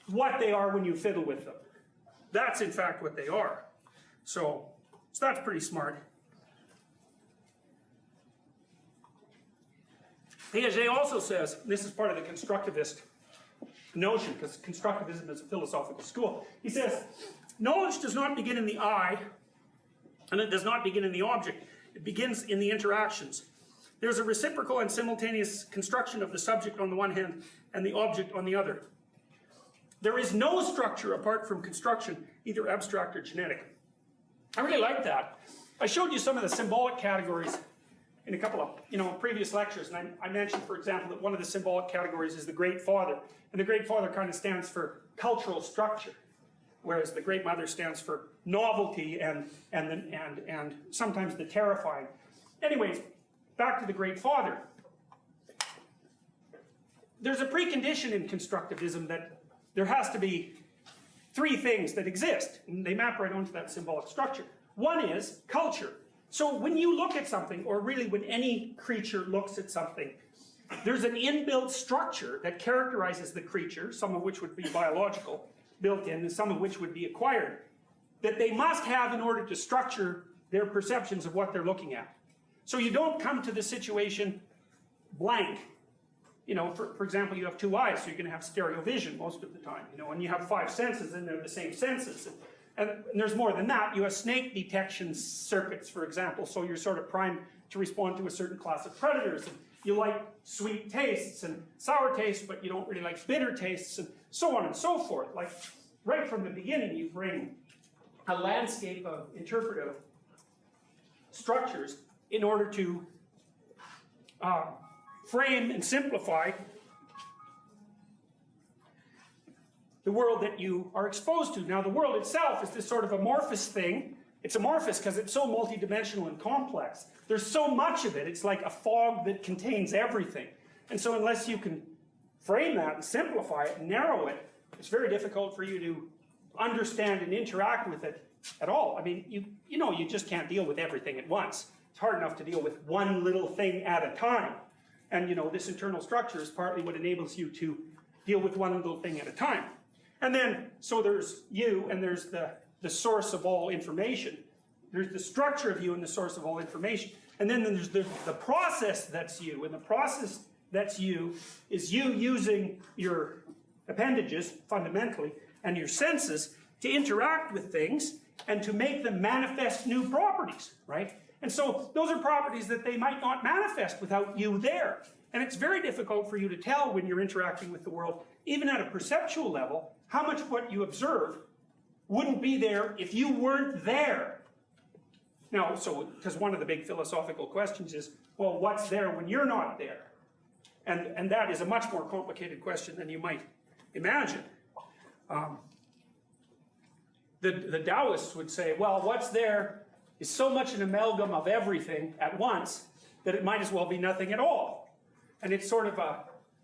what they are when you fiddle with them. That's in fact what they are. So that's pretty smart. Piaget also says, this is part of the constructivist notion, because constructivism is a philosophical school. He says, knowledge does not begin in the I, and it does not begin in the object. It begins in the interactions. There's a reciprocal and simultaneous construction of the subject on the one hand and the object on the other. There is no structure apart from construction, either abstract or genetic. I really like that. I showed you some of the symbolic categories in a couple of, you know, previous lectures, and I mentioned, for example, that one of the symbolic categories is the Great Father, and the Great Father kind of stands for cultural structure, whereas the Great Mother stands for novelty and sometimes the terrifying. Anyways, back to the Great Father. There's a precondition in constructivism that there has to be 3 things that exist, and they map right onto that symbolic structure. One is culture. So when you look at something, or really when any creature looks at something, there's an inbuilt structure that characterizes the creature, some of which would be biological, built in, and some of which would be acquired, that they must have in order to structure their perceptions of what they're looking at. So you don't come to the situation blank. You know, for example, you have 2 eyes, so you're going to have stereo vision most of the time. You know, and you have 5 senses, and they're the same senses. And there's more than that. You have snake detection circuits, for example, so you're sort of primed to respond to a certain class of predators. And you like sweet tastes and sour tastes, but you don't really like bitter tastes, and so on and so forth. Like, right from the beginning, you bring a landscape of interpretive structures in order to frame and simplify the world that you are exposed to. Now, the world itself is this sort of amorphous thing. It's amorphous because it's so multidimensional and complex. There's so much of it. It's like a fog that contains everything. And so unless you can frame that and simplify it and narrow it, it's very difficult for you to understand and interact with it at all. I mean, you know, you just can't deal with everything at once. It's hard enough to deal with one little thing at a time. And this internal structure is partly what enables you to deal with one little thing at a time. And then, so there's you, and there's the source of all information. There's the structure of you and the source of all information. And then there's the process that's you. And the process that's you is you using your appendages, fundamentally, and your senses to interact with things and to make them manifest new properties, right? And so those are properties that they might not manifest without you there. And it's very difficult for you to tell when you're interacting with the world, even at a perceptual level, how much what you observe wouldn't be there if you weren't there. Now, because one of the big philosophical questions is, well, what's there when you're not there? And that is a much more complicated question than you might imagine. The Taoists would say, well, what's there is so much an amalgam of everything at once that it might as well be nothing at all. And it's sort of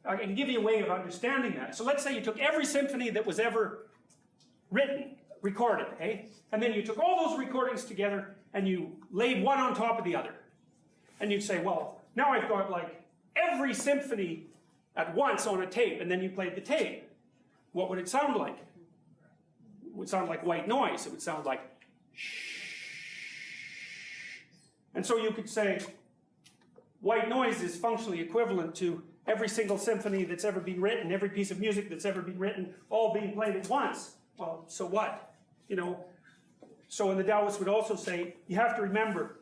I can give you a way of understanding that. So let's say you took every symphony that was ever written, recorded, and then you took all those recordings together and you laid one on top of the other. And you'd say, well, now I've got like every symphony at once on a tape, and then you played the tape. What would it sound like? It would sound like white noise. It would sound like shh. And so you could say white noise is functionally equivalent to every single symphony that's ever been written, every piece of music that's ever been written, all being played at once. Well, so what? So and the Taoists would also say, you have to remember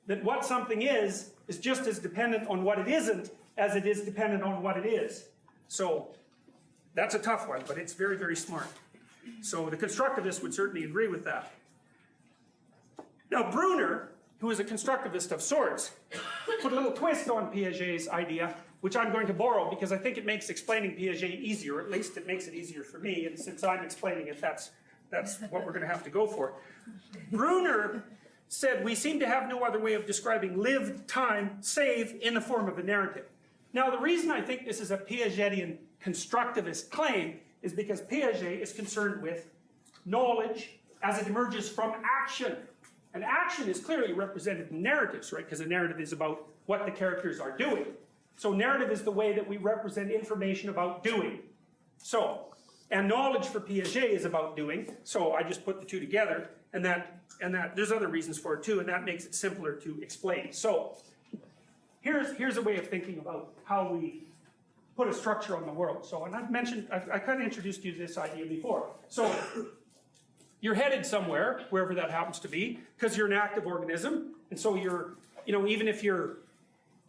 that what something is just as dependent on what it isn't as it is dependent on what it is. So that's a tough one, but it's very, very smart. So the constructivists would certainly agree with that. Now Brunner, who is a constructivist of sorts, put a little twist on Piaget's idea, which I'm going to borrow because I think it makes explaining Piaget easier. At least it makes it easier for me, and since I'm explaining it, that's what we're going to have to go for. Brunner said, we seem to have no other way of describing lived time save in the form of a narrative. Now, the reason I think this is a Piagetian constructivist claim is because Piaget is concerned with knowledge as it emerges from action. And action is clearly represented in narratives, right? Because a narrative is about what the characters are doing. So narrative is the way that we represent information about doing. So, and knowledge for Piaget is about doing. So I just put the two together, and that there's other reasons for it too, and that makes it simpler to explain. So here's a way of thinking about how we put a structure on the world. So, and I kind of introduced you to this idea before. So you're headed somewhere, wherever that happens to be, because you're an active organism, and so you're, even if you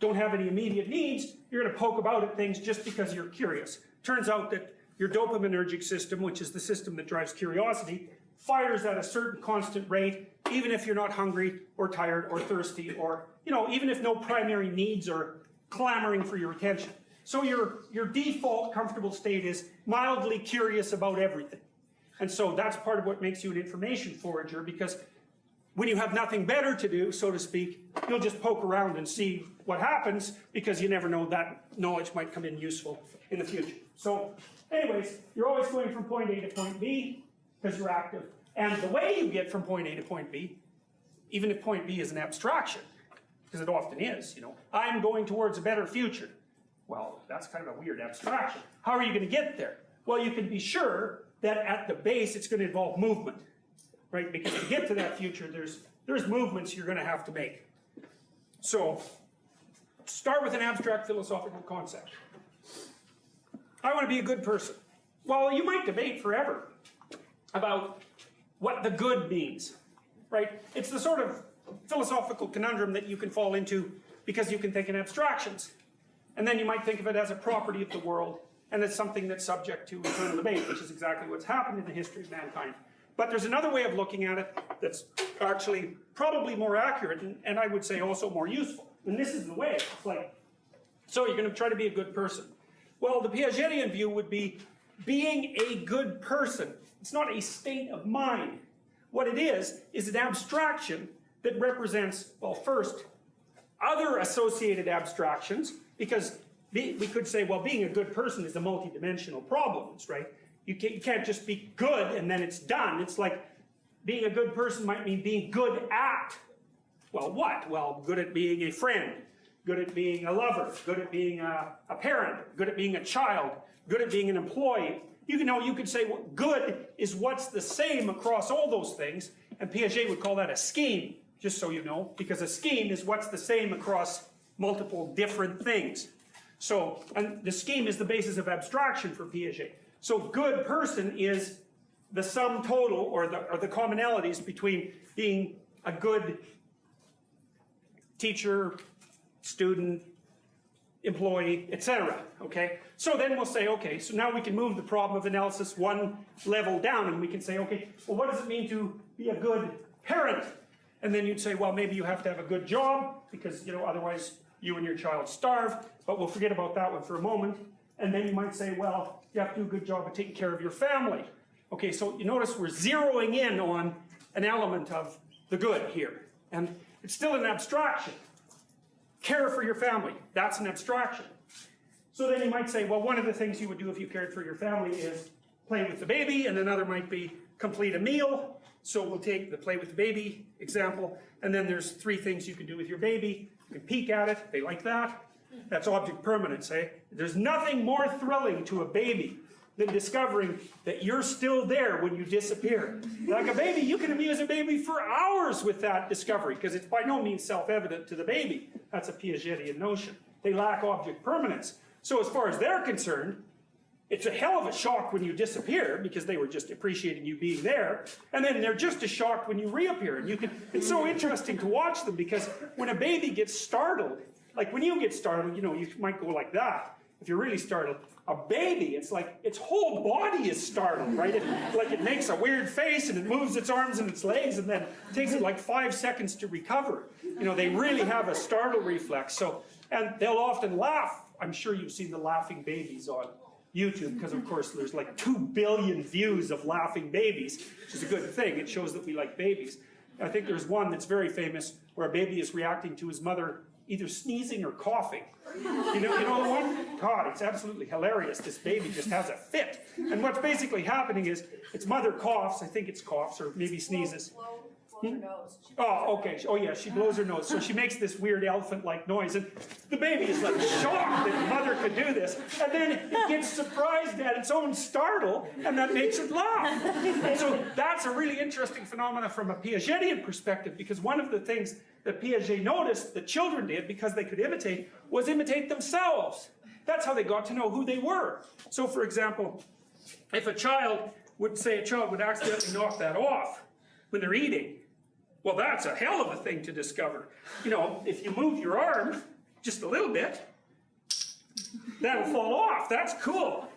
don't have any immediate needs, you're going to poke about at things just because you're curious. Turns out that your dopaminergic system, which is the system that drives curiosity, fires at a certain constant rate, even if you're not hungry or tired or thirsty, or even if no primary needs are clamoring for your attention. So your default comfortable state is mildly curious about everything. And so that's part of what makes you an information forager, because when you have nothing better to do, so to speak, you'll just poke around and see what happens, because you never know that knowledge might come in useful in the future. So anyways, you're always going from point A to point B because you're active. And the way you get from point A to point B, even if point B is an abstraction, because it often is, I'm going towards a better future. Well, that's kind of a weird abstraction. How are you going to get there? Well, you can be sure that at the base it's going to involve movement, right? Because to get to that future, there's movements you're going to have to make. So, start with an abstract philosophical concept. I want to be a good person. Well, you might debate forever about what the good means, right? It's the sort of philosophical conundrum that you can fall into because you can think in abstractions. And then you might think of it as a property of the world, and it's something that's subject to eternal debate, which is exactly what's happened in the history of mankind. But there's another way of looking at it that's actually probably more accurate, and I would say also more useful. And this is the way. It's like, so you're going to try to be a good person. Well, the Piagetian view would be being a good person. It's not a state of mind. What it is an abstraction that represents, well, first, other associated abstractions, because we could say, well, being a good person is a multidimensional problem, right? You can't just be good and then it's done. It's like being a good person might mean being good at, well, what? Well, good at being a friend, good at being a lover, good at being a parent, good at being a child, good at being an employee. You could say, well, good is what's the same across all those things, and Piaget would call that a scheme, just so you know, because a scheme is what's the same across multiple different things. So, and the scheme is the basis of abstraction for Piaget. So good person is the sum total, or the commonalities between being a good teacher, student, employee, etc. Okay? So then we'll say, okay, so now we can move the problem of analysis one level down, and we can say, okay, well, what does it mean to be a good parent? And then you'd say, well, maybe you have to have a good job, because, otherwise you and your child starve, but we'll forget about that one for a moment. And then you might say, well, you have to do a good job of taking care of your family. Okay, so you notice we're zeroing in on an element of the good here. And it's still an abstraction. Care for your family, that's an abstraction. So then you might say, well, one of the things you would do if you cared for your family is play with the baby, and another might be complete a meal. So we'll take the play with the baby example, and then there's 3 things you can do with your baby. You can peek at it, they like that. That's object permanence, eh? There's nothing more thrilling to a baby than discovering that you're still there when you disappear. Like a baby, you can amuse a baby for hours with that discovery, because it's by no means self-evident to the baby. That's a Piagetian notion. They lack object permanence. So as far as they're concerned, it's a hell of a shock when you disappear, because they were just appreciating you being there, and then they're just as shocked when you reappear. And it's so interesting to watch them, because when a baby gets startled, like when you get startled, you might go like that. If you're really startled, a baby, it's like its whole body is startled, right? It makes a weird face, and it moves its arms and its legs, and then it takes it like 5 seconds to recover. They really have a startle reflex. So, and they'll often laugh. I'm sure you've seen the laughing babies on YouTube, because of course there's like 2 billion views of laughing babies, which is a good thing. It shows that we like babies. I think there's one that's very famous where a baby is reacting to his mother either sneezing or coughing. You know the one? God, it's absolutely hilarious. This baby just has a fit. And what's basically happening is its mother coughs, I think it's coughs, or maybe sneezes. Blow her nose. Oh, okay. Oh, yeah, she blows her nose. So she makes this weird elephant-like noise, and the baby is like shocked that mother could do this. And then it gets surprised at its own startle, and that makes it laugh. And so that's a really interesting phenomenon from a Piagetian perspective, because one of the things that Piaget noticed that children did, because they could imitate, was imitate themselves. That's how they got to know who they were. So, for example, if a child would accidentally knock that off when they're eating, well, that's a hell of a thing to discover. If you move your arm just a little bit, that'll fall off. That's cool.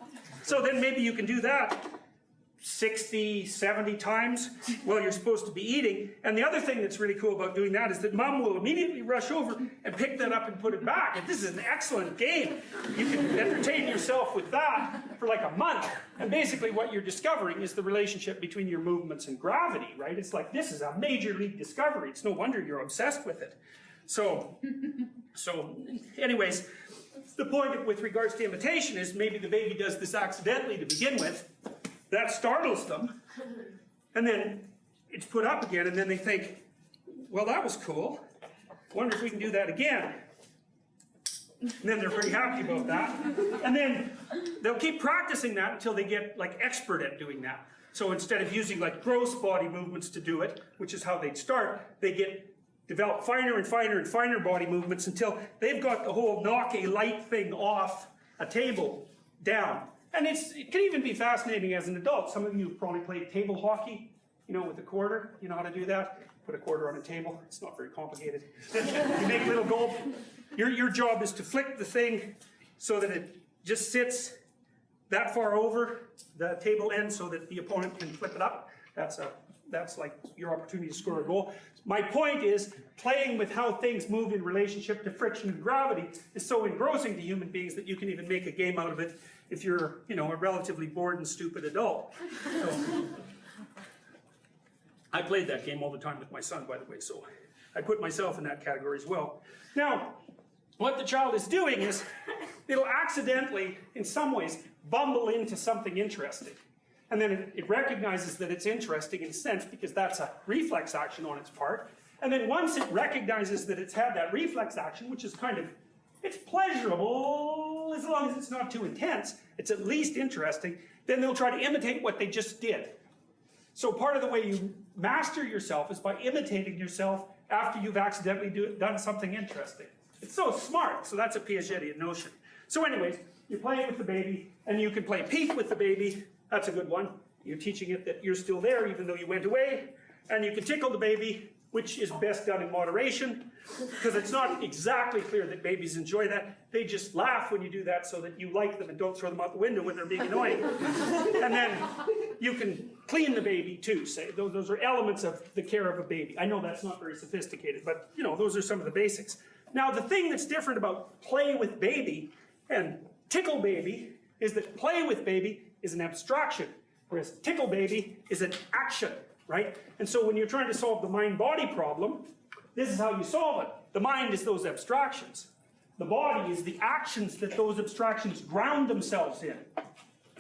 So then maybe you can do that 60, 70 times while you're supposed to be eating. And the other thing that's really cool about doing that is that mom will immediately rush over and pick that up and put it back. And this is an excellent game. You can entertain yourself with that for like a month. And basically what you're discovering is the relationship between your movements and gravity, right? It's like, this is a major league discovery. It's no wonder you're obsessed with it. So anyways, the point with regards to imitation is maybe the baby does this accidentally to begin with. That startles them, and then it's put up again, and then they think, well, that was cool. Wonder if we can do that again. And then they're pretty happy about that. And then they'll keep practicing that until they get like expert at doing that. So instead of using like gross body movements to do it, which is how they'd start, they develop finer and finer and finer body movements until they've got the whole knock a light thing off a table down. And it can even be fascinating as an adult. Some of you have probably played table hockey, with a quarter. You know how to do that? Put a quarter on a table. It's not very complicated. You make little goal. Your job is to flick the thing so that it just sits that far over the table end so that the opponent can flip it up. That's like your opportunity to score a goal. My point is, playing with how things move in relationship to friction and gravity is so engrossing to human beings that you can even make a game out of it if you're, a relatively bored and stupid adult. So, I played that game all the time with my son, by the way, so I put myself in that category as well. Now, what the child is doing is, it'll accidentally, in some ways, bumble into something interesting. And then it recognizes that it's interesting in a sense because that's a reflex action on its part. And then once it recognizes that it's had that reflex action, which is kind of, it's pleasurable as long as it's not too intense, it's at least interesting, then they'll try to imitate what they just did. So part of the way you master yourself is by imitating yourself after you've accidentally done something interesting. It's so smart, so that's a Piagetian notion. So anyways, you're playing with the baby, and you can play peek with the baby. That's a good one. You're teaching it that you're still there even though you went away. And you can tickle the baby, which is best done in moderation, because it's not exactly clear that babies enjoy that. They just laugh when you do that so that you like them and don't throw them out the window when they're being annoying. And then you can clean the baby too, say. Those are elements of the care of a baby. I know that's not very sophisticated, but you know, those are some of the basics. Now the thing that's different about play with baby and tickle baby is that play with baby is an abstraction, whereas tickle baby is an action, right? And so when you're trying to solve the mind-body problem, this is how you solve it. The mind is those abstractions. The body is the actions that those abstractions ground themselves in.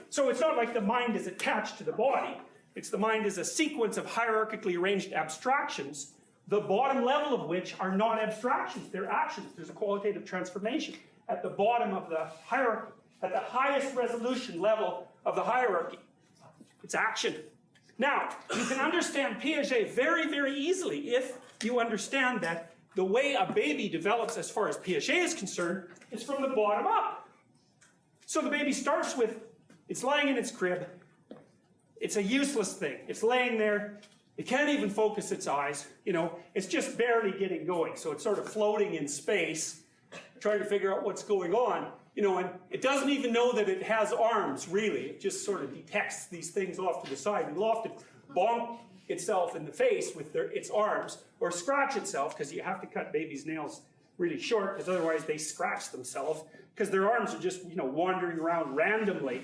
So it's not like the mind is attached to the body. It's the mind is a sequence of hierarchically arranged abstractions, the bottom level of which are not abstractions, they're actions. There's a qualitative transformation at the bottom of the hierarchy, at the highest resolution level of the hierarchy. It's action. Now, you can understand Piaget very, very easily if you understand that the way a baby develops as far as Piaget is concerned is from the bottom up. So the baby starts with, it's lying in its crib. It's a useless thing. It's laying there. It can't even focus its eyes. You know, it's just barely getting going. So it's sort of floating in space, trying to figure out what's going on. You know, and it doesn't even know that it has arms, really. It just sort of detects these things off to the side. It'll often bonk itself in the face with its arms, or scratch itself, because you have to cut babies' nails really short, because otherwise they scratch themselves, because their arms are just, you know, wandering around randomly.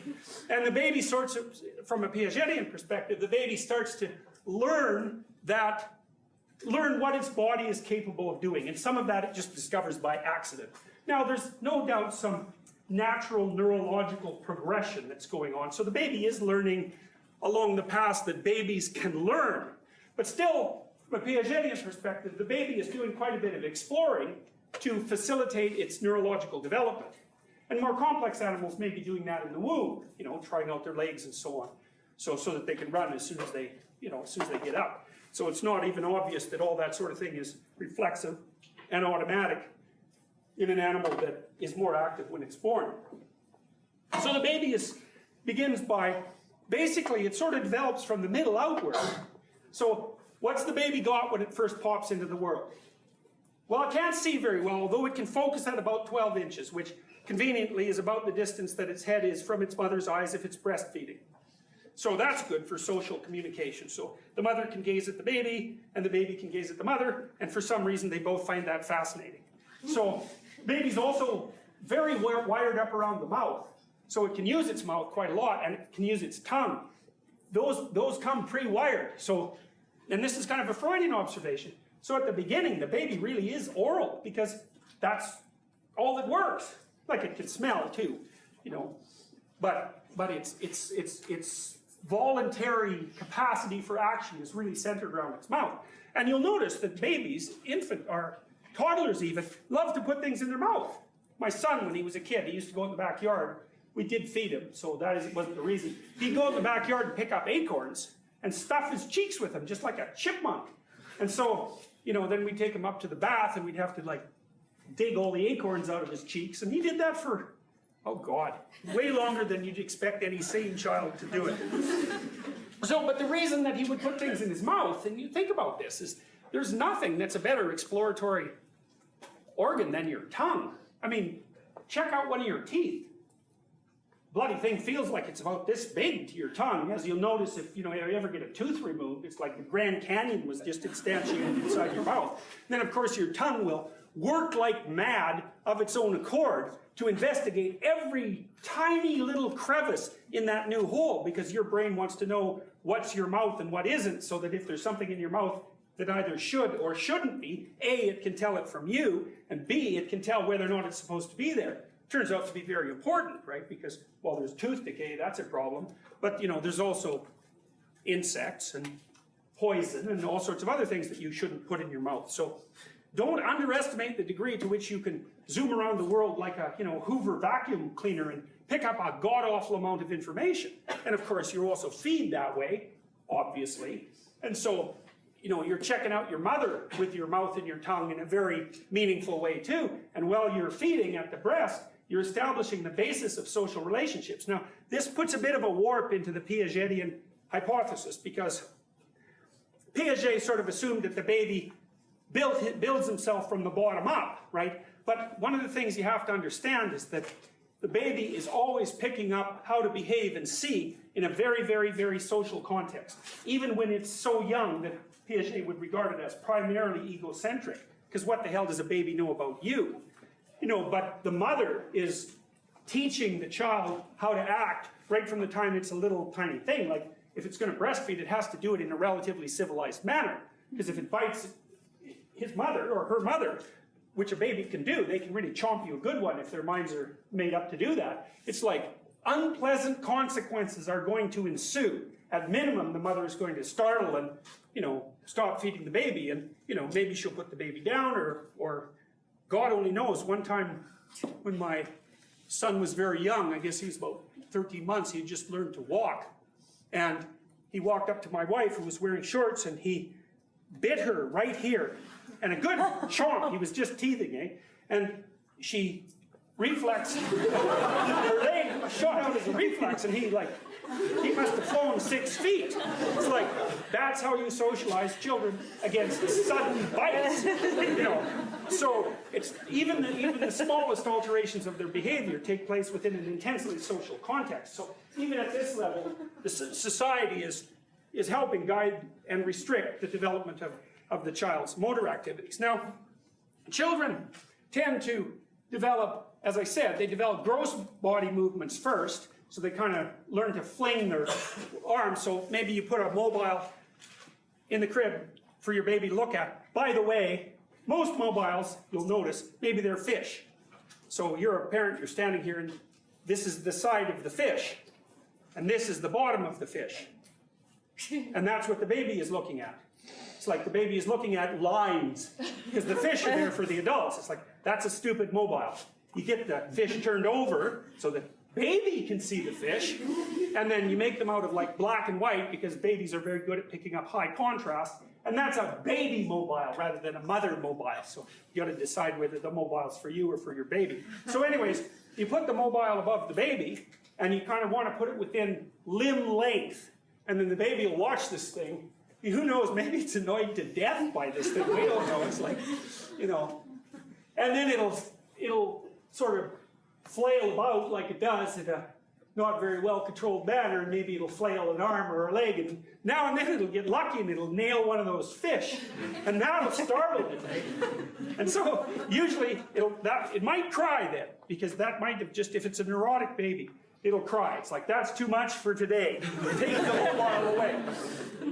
And the baby sorts of, from a Piagetian perspective, the baby starts to learn what its body is capable of doing. And some of that it just discovers by accident. Now, there's no doubt some natural neurological progression that's going on. So the baby is learning along the paths that babies can learn. But still, from a Piagetian perspective, the baby is doing quite a bit of exploring to facilitate its neurological development. And more complex animals may be doing that in the womb, you know, trying out their legs and so on, so that they can run as soon as they, you know, as soon as they get up. So it's not even obvious that all that sort of thing is reflexive and automatic in an animal that is more active when it's born. So the baby begins by, basically it sort of develops from the middle outward. So what's the baby got when it first pops into the world? Well, it can't see very well, although it can focus at about 12 inches, which conveniently is about the distance that its head is from its mother's eyes if it's breastfeeding. So that's good for social communication. So the mother can gaze at the baby, and the baby can gaze at the mother, and for some reason they both find that fascinating. So baby's also very wired up around the mouth. So it can use its mouth quite a lot, and it can use its tongue. Those come pre-wired. So, and this is kind of a Freudian observation. So at the beginning, the baby really is oral, because that's all that works. Like it can smell too, you know. But its voluntary capacity for action is really centered around its mouth. And you'll notice that babies, or toddlers even, love to put things in their mouth. My son, when he was a kid, he used to go in the backyard. We did feed him, so that wasn't the reason. He'd go in the backyard and pick up acorns and stuff his cheeks with them, just like a chipmunk. And so, you know, then we'd take him up to the bath and we'd have to, like, dig all the acorns out of his cheeks. And he did that for, oh God, way longer than you'd expect any sane child to do it. So, but the reason that he would put things in his mouth, and you think about this, is there's nothing that's a better exploratory organ than your tongue. I mean, check out one of your teeth. Bloody thing feels like it's about this big to your tongue. As you'll notice, if you ever get a tooth removed, it's like the Grand Canyon was just instantiated inside your mouth. And then, of course, your tongue will work like mad of its own accord to investigate every tiny little crevice in that new hole, because your brain wants to know what's your mouth and what isn't, so that if there's something in your mouth that either should or shouldn't be, A, it can tell it from you, and B, it can tell whether or not it's supposed to be there. Turns out to be very important, right? Because, well, there's tooth decay, that's a problem. But, there's also insects and poison and all sorts of other things that you shouldn't put in your mouth. So don't underestimate the degree to which you can zoom around the world like a, Hoover vacuum cleaner and pick up a god-awful amount of information. And of course, you also feed that way, obviously. And so, you're checking out your mother with your mouth and your tongue in a very meaningful way too. And while you're feeding at the breast, you're establishing the basis of social relationships. Now, this puts a bit of a warp into the Piagetian hypothesis, because Piaget sort of assumed that the baby builds himself from the bottom up, right? But one of the things you have to understand is that the baby is always picking up how to behave and see in a very, very, very social context, even when it's so young that Piaget would regard it as primarily egocentric, because what the hell does a baby know about you? But the mother is teaching the child how to act right from the time it's a little tiny thing. Like, if it's going to breastfeed, it has to do it in a relatively civilized manner, because if it bites his mother or her mother, which a baby can do, they can really chomp you a good one if their minds are made up to do that. It's like unpleasant consequences are going to ensue. At minimum, the mother is going to startle and, stop feeding the baby, and, maybe she'll put the baby down, or God only knows. One time when my son was very young, I guess he was about 13 months, he had just learned to walk. And he walked up to my wife, who was wearing shorts, and he bit her right here. And a good chomp, he was just teething, eh? And she reflexed, her leg shot out as a reflex, and he must have flown 6 feet. It's like, that's how you socialize children against sudden bites, So it's even the smallest alterations of their behavior take place within an intensely social context. So even at this level, the society is helping guide and restrict the development of the child's motor activities. Now, children tend to develop, as I said, they develop gross body movements first, so they kind of learn to fling their arms. So maybe you put a mobile in the crib for your baby to look at. By the way, most mobiles, you'll notice, maybe they're fish. So you're a parent, you're standing here, and this is the side of the fish, and this is the bottom of the fish. And that's what the baby is looking at. It's like the baby is looking at lines, because the fish are there for the adults. It's like, that's a stupid mobile. You get the fish turned over so the baby can see the fish, and then you make them out of like black and white, because babies are very good at picking up high contrast, and that's a baby mobile rather than a mother mobile. So you got to decide whether the mobile's for you or for your baby. So anyways, you put the mobile above the baby, and you kind of want to put it within limb length, and then the baby will watch this thing. Who knows, maybe it's annoyed to death by this thing. We don't know. It's like, and then it'll sort of flail about like it does in a not very well controlled manner, and maybe it'll flail an arm or a leg, and now and then it'll get lucky and it'll nail one of those fish, and that'll startle it. And so usually it might cry then, because that might have just, if it's a neurotic baby, it'll cry. It's like, that's too much for today. Take the mobile away.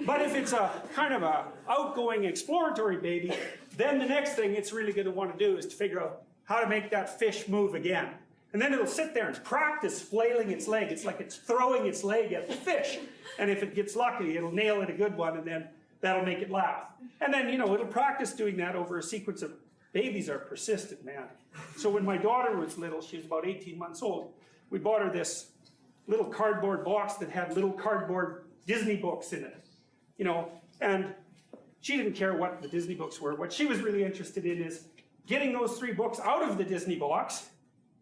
But if it's a kind of a outgoing exploratory baby, then the next thing it's really going to want to do is to figure out how to make that fish move again. And then it'll sit there and practice flailing its leg. It's like it's throwing its leg at the fish. And if it gets lucky, it'll nail it a good one, and then that'll make it laugh. And then, it'll practice doing that over a sequence of, babies are persistent, man. So when my daughter was little, she was about 18 months old, we bought her this little cardboard box that had little cardboard Disney books in it, and she didn't care what the Disney books were. What she was really interested in is getting those 3 books out of the Disney box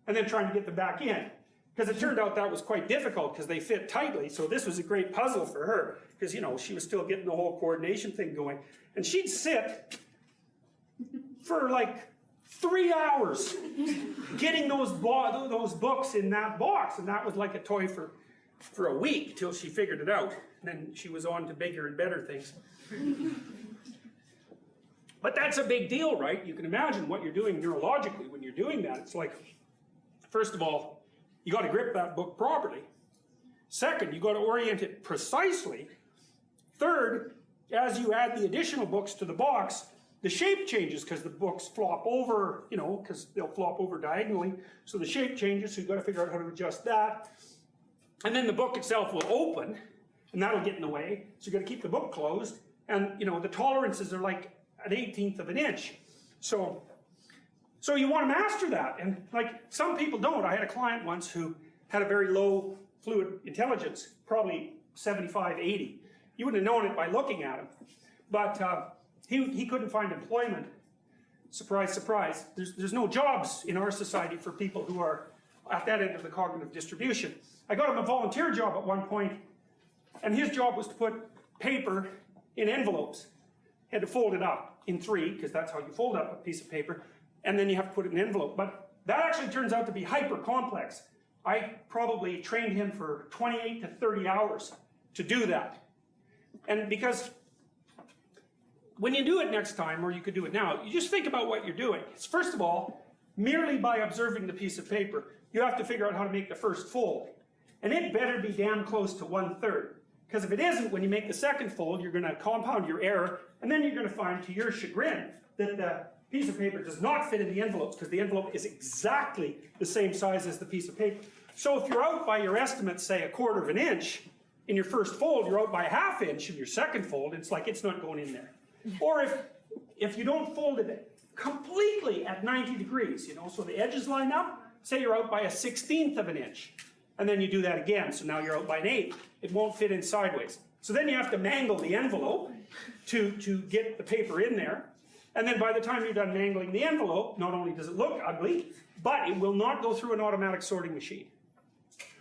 and then trying to get them back in. Because it turned out that was quite difficult, because they fit tightly, so this was a great puzzle for her, because, she was still getting the whole coordination thing going. And she'd sit for like 3 hours getting those books in that box, and that was like a toy for a week till she figured it out. And then she was on to bigger and better things. But that's a big deal, right? You can imagine what you're doing neurologically when you're doing that. It's like, first of all, you got to grip that book properly. Second, you got to orient it precisely. Third, as you add the additional books to the box, the shape changes, because the books flop over, because they'll flop over diagonally. So the shape changes, so you've got to figure out how to adjust that. And then the book itself will open, and that'll get in the way. So you've got to keep the book closed. And, you know, the tolerances are like an 1/18 of an inch. So you want to master that. And, like, some people don't. I had a client once who had a very low fluid intelligence, probably 75, 80. You wouldn't have known it by looking at him. But he couldn't find employment. Surprise, surprise. There's no jobs in our society for people who are at that end of the cognitive distribution. I got him a volunteer job at one point, and his job was to put paper in envelopes. He had to fold it up in 3, because that's how you fold up a piece of paper, and then you have to put it in an envelope. But that actually turns out to be hyper complex. I probably trained him for 28 to 30 hours to do that. And because when you do it next time, or you could do it now, you just think about what you're doing. It's, first of all, merely by observing the piece of paper, you have to figure out how to make the first fold. And it better be damn close to 1/3. Because if it isn't, when you make the second fold, you're going to compound your error, and then you're going to find, to your chagrin, that the piece of paper does not fit in the envelopes, because the envelope is exactly the same size as the piece of paper. So if you're out by your estimate, say 1/4 of an inch, in your first fold, you're out by 1/2 inch in your second fold, it's like it's not going in there. Or if you don't fold it completely at 90 degrees, you know, so the edges line up, say you're out by a 1/16 of an inch, and then you do that again, so now you're out by an 1/8. It won't fit in sideways. So then you have to mangle the envelope to get the paper in there, and then by the time you're done mangling the envelope, not only does it look ugly, but it will not go through an automatic sorting machine.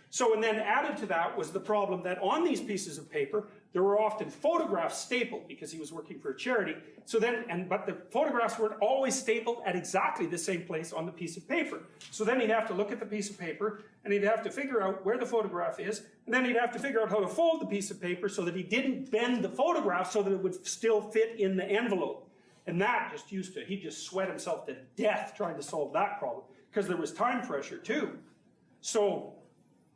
So, and then added to that was the problem that on these pieces of paper, there were often photographs stapled, because he was working for a charity. So then, but the photographs weren't always stapled at exactly the same place on the piece of paper. So then he'd have to look at the piece of paper, and he'd have to figure out where the photograph is, and then he'd have to figure out how to fold the piece of paper so that he didn't bend the photograph so that it would still fit in the envelope. And that just he'd just sweat himself to death trying to solve that problem, because there was time pressure too. So,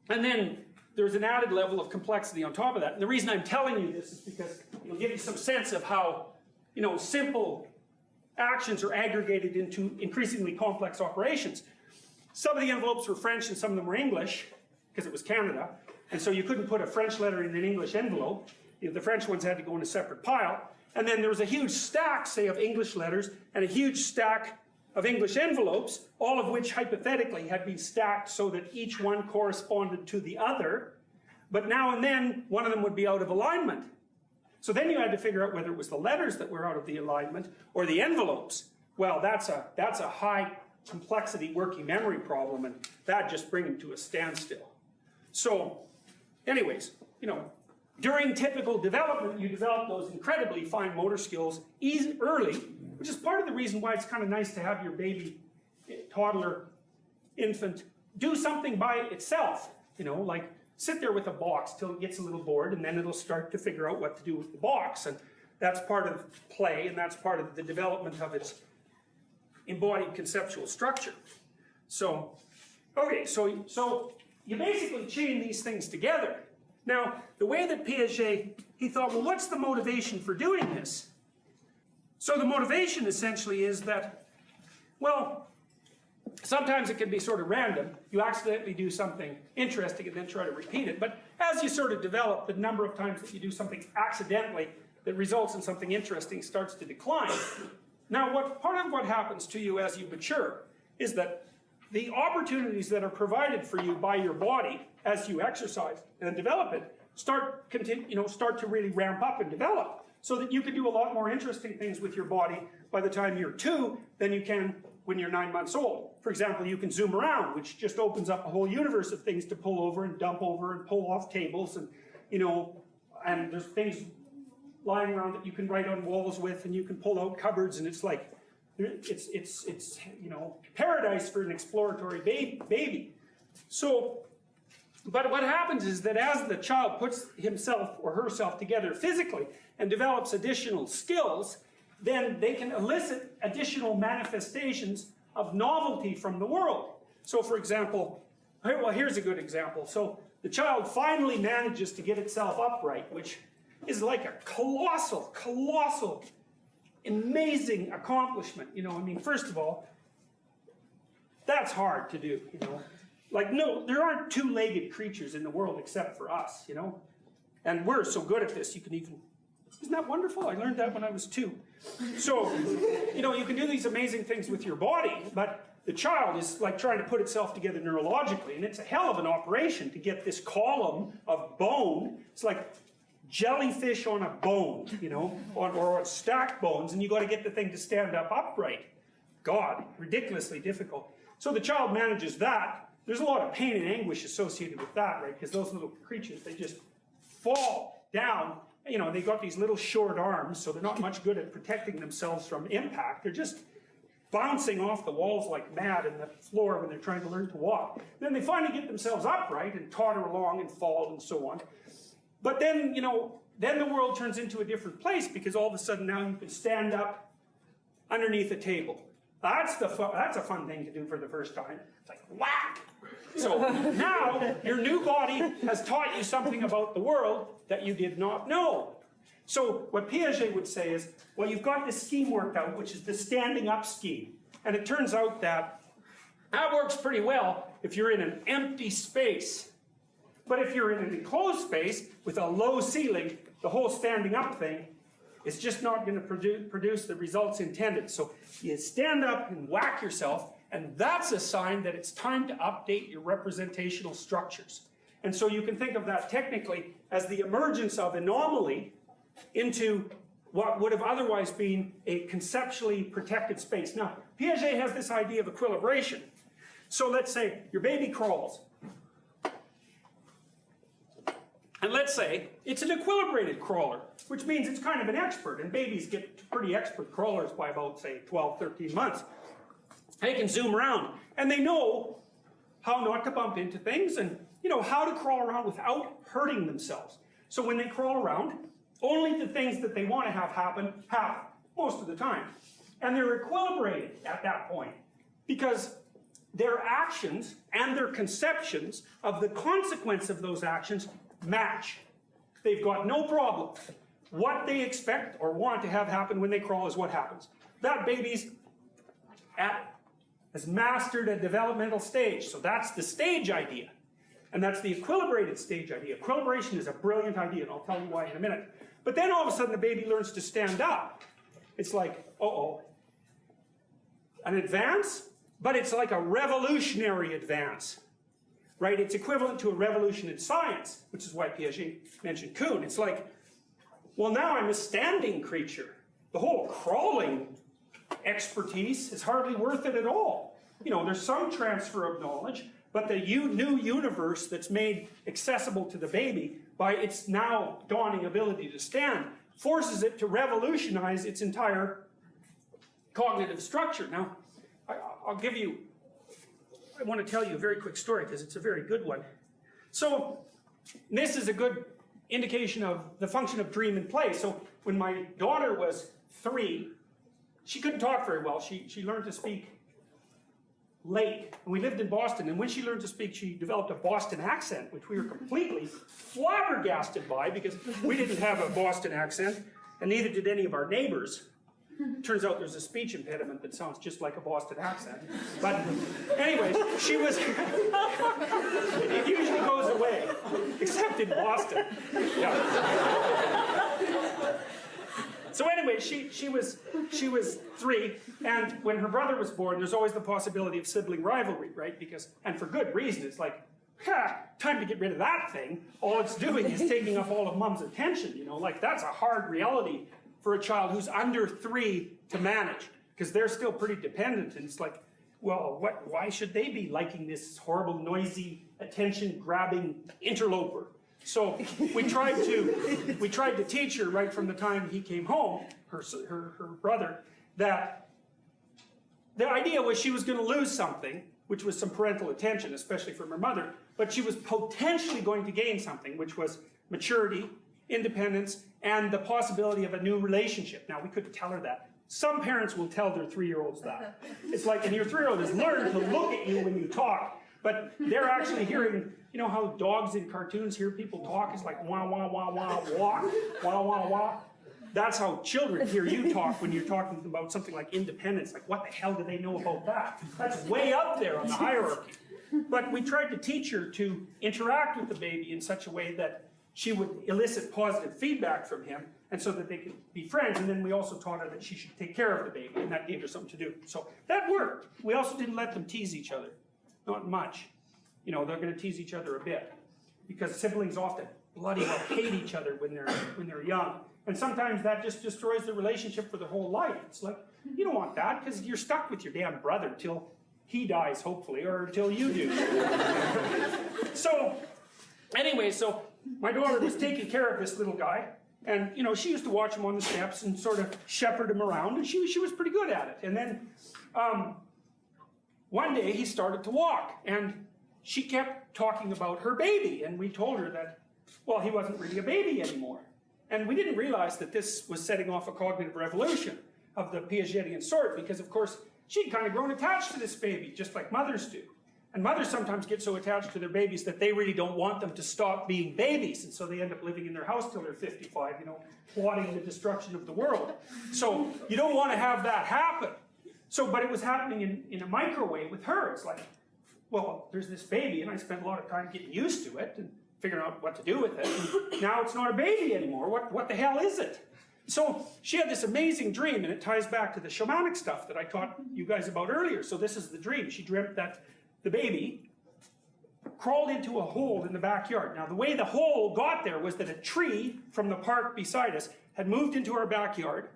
and then there's an added level of complexity on top of that. And the reason I'm telling you this is because it'll give you some sense of how, you know, simple actions are aggregated into increasingly complex operations. Some of the envelopes were French and some of them were English, because it was Canada. And so you couldn't put a French letter in an English envelope. You know, the French ones had to go in a separate pile. And then there was a huge stack, say, of English letters and a huge stack of English envelopes, all of which hypothetically had been stacked so that each one corresponded to the other, but now and then one of them would be out of alignment. So then you had to figure out whether it was the letters that were out of the alignment or the envelopes. Well, that's a high complexity working memory problem, and that just brings them to a standstill. So anyways, you know, during typical development, you develop those incredibly fine motor skills early, which is part of the reason why it's kind of nice to have your baby, toddler, infant, do something by itself. You know, like sit there with a box till it gets a little bored, and then it'll start to figure out what to do with the box. And that's part of play, and that's part of the development of its embodied conceptual structure. So, okay, so you basically chain these things together. Now, the way that Piaget, he thought, well, what's the motivation for doing this? So the motivation essentially is that, well, sometimes it can be sort of random. You accidentally do something interesting and then try to repeat it. But as you sort of develop, the number of times that you do something accidentally that results in something interesting starts to decline. Now, part of what happens to you as you mature is that the opportunities that are provided for you by your body as you exercise and develop it start to really ramp up and develop, so that you can do a lot more interesting things with your body by the time you're 2 than you can when you're 9 months old. For example, you can zoom around, which just opens up a whole universe of things to pull over and dump over and pull off tables, and you know, and there's things lying around that you can write on walls with, and you can pull out cupboards, and it's like it's you know, paradise for an exploratory baby. So, but what happens is that as the child puts himself or herself together physically and develops additional skills, then they can elicit additional manifestations of novelty from the world. So for example, well, here's a good example. So the child finally manages to get itself upright, which is like a colossal, amazing accomplishment. You know, I mean, first of all, that's hard to do, you know. Like, no, there aren't two-legged creatures in the world except for us, you know. And we're so good at this, you can even Isn't that wonderful? I learned that when I was 2. So, you know, you can do these amazing things with your body, but the child is like trying to put itself together neurologically, and it's a hell of an operation to get this column of bone. It's like jellyfish on a bone, you know, or stacked bones, and you got to get the thing to stand up upright. God, ridiculously difficult. So the child manages that. There's a lot of pain and anguish associated with that, right? Because those little creatures, they just fall down. You know, they got these little short arms, so they're not much good at protecting themselves from impact. They're just bouncing off the walls like mad in the floor when they're trying to learn to walk. Then they finally get themselves upright and totter along and fall and so on. But then, you know, then the world turns into a different place, because all of a sudden now you can stand up underneath a table. That's a fun thing to do for the first time. It's like, whack! So now your new body has taught you something about the world that you did not know. So what Piaget would say is, well, you've got this scheme worked out, which is the standing up scheme. And it turns out that that works pretty well if you're in an empty space. But if you're in an enclosed space with a low ceiling, the whole standing up thing is just not going to produce the results intended. So you stand up and whack yourself, and that's a sign that it's time to update your representational structures. And so you can think of that technically as the emergence of anomaly into what would have otherwise been a conceptually protected space. Now, Piaget has this idea of equilibration. So let's say your baby crawls. And let's say it's an equilibrated crawler, which means it's kind of an expert. And babies get pretty expert crawlers by about, say, 12, 13 months. They can zoom around. And they know how not to bump into things and, you know, how to crawl around without hurting themselves. So when they crawl around, only the things that they want to have happen, most of the time. And they're equilibrated at that point, because their actions and their conceptions of the consequence of those actions match. They've got no problem. What they expect or want to have happen when they crawl is what happens. That baby's has mastered a developmental stage, so that's the stage idea. And that's the equilibrated stage idea. Equilibration is a brilliant idea, and I'll tell you why in a minute. But then all of a sudden the baby learns to stand up. It's like, uh-oh. An advance, but it's like a revolutionary advance. Right? It's equivalent to a revolution in science, which is why Piaget mentioned Kuhn. It's like, well, now I'm a standing creature. The whole crawling expertise is hardly worth it at all. You know, there's some transfer of knowledge, but the new universe that's made accessible to the baby by its now dawning ability to stand forces it to revolutionize its entire cognitive structure. Now, I want to tell you a very quick story because it's a very good one. So this is a good indication of the function of dream and play. So when my daughter was 3, she couldn't talk very well. She learned to speak late. And we lived in Boston, and when she learned to speak, she developed a Boston accent, which we were completely flabbergasted by because we didn't have a Boston accent, and neither did any of our neighbors. Turns out there's a speech impediment that sounds just like a Boston accent. But anyways, she was, it usually goes away, except in Boston. Yeah. So anyway, she was 3, and when her brother was born, there's always the possibility of sibling rivalry, right? Because, and for good reason, it's like, time to get rid of that thing. All it's doing is taking up all of mom's attention, you know, like that's a hard reality for a child who's under 3 to manage, because they're still pretty dependent, and it's like, well, why should they be liking this horrible, noisy, attention-grabbing interloper? So we tried to teach her right from the time he came home, her brother, that the idea was she was going to lose something, which was some parental attention, especially from her mother, but she was potentially going to gain something, which was maturity, independence, and the possibility of a new relationship. Now, we couldn't tell her that. Some parents will tell their 3-year-olds that. It's like, and your 3-year-old has learned to look at you when you talk, but they're actually hearing, you know how dogs in cartoons hear people talk? It's like, wah, wah, wah, wah, wah, wah, wah, wah. That's how children hear you talk when you're talking about something like independence. Like, what the hell do they know about that? That's way up there on the hierarchy. But we tried to teach her to interact with the baby in such a way that she would elicit positive feedback from him, and so that they could be friends. And then we also taught her that she should take care of the baby, and that gave her something to do. So that worked. We also didn't let them tease each other. Not much. You know, they're going to tease each other a bit. Because siblings often bloody well hate each other when they're young. And sometimes that just destroys the relationship for their whole life. It's like, you don't want that, because you're stuck with your damn brother till he dies, hopefully, or until you do. So, anyway, so my daughter was taking care of this little guy, and, you know, she used to watch him on the steps and sort of shepherd him around, and she was pretty good at it. And then, one day he started to walk, and she kept talking about her baby, and we told her that, well, he wasn't really a baby anymore. And we didn't realize that this was setting off a cognitive revolution of the Piagetian sort, because, of course, she'd kind of grown attached to this baby, just like mothers do. And mothers sometimes get so attached to their babies that they really don't want them to stop being babies, and so they end up living in their house till they're 55, you know, plotting the destruction of the world. So you don't want to have that happen. So, but it was happening in a microwave with her. It's like, well, there's this baby, and I spent a lot of time getting used to it and figuring out what to do with it. And now it's not a baby anymore. What the hell is it? So she had this amazing dream, and it ties back to the shamanic stuff that I taught you guys about earlier. So this is the dream. She dreamt that the baby crawled into a hole in the backyard. Now, the way the hole got there was that a tree from the park beside us had moved into our backyard,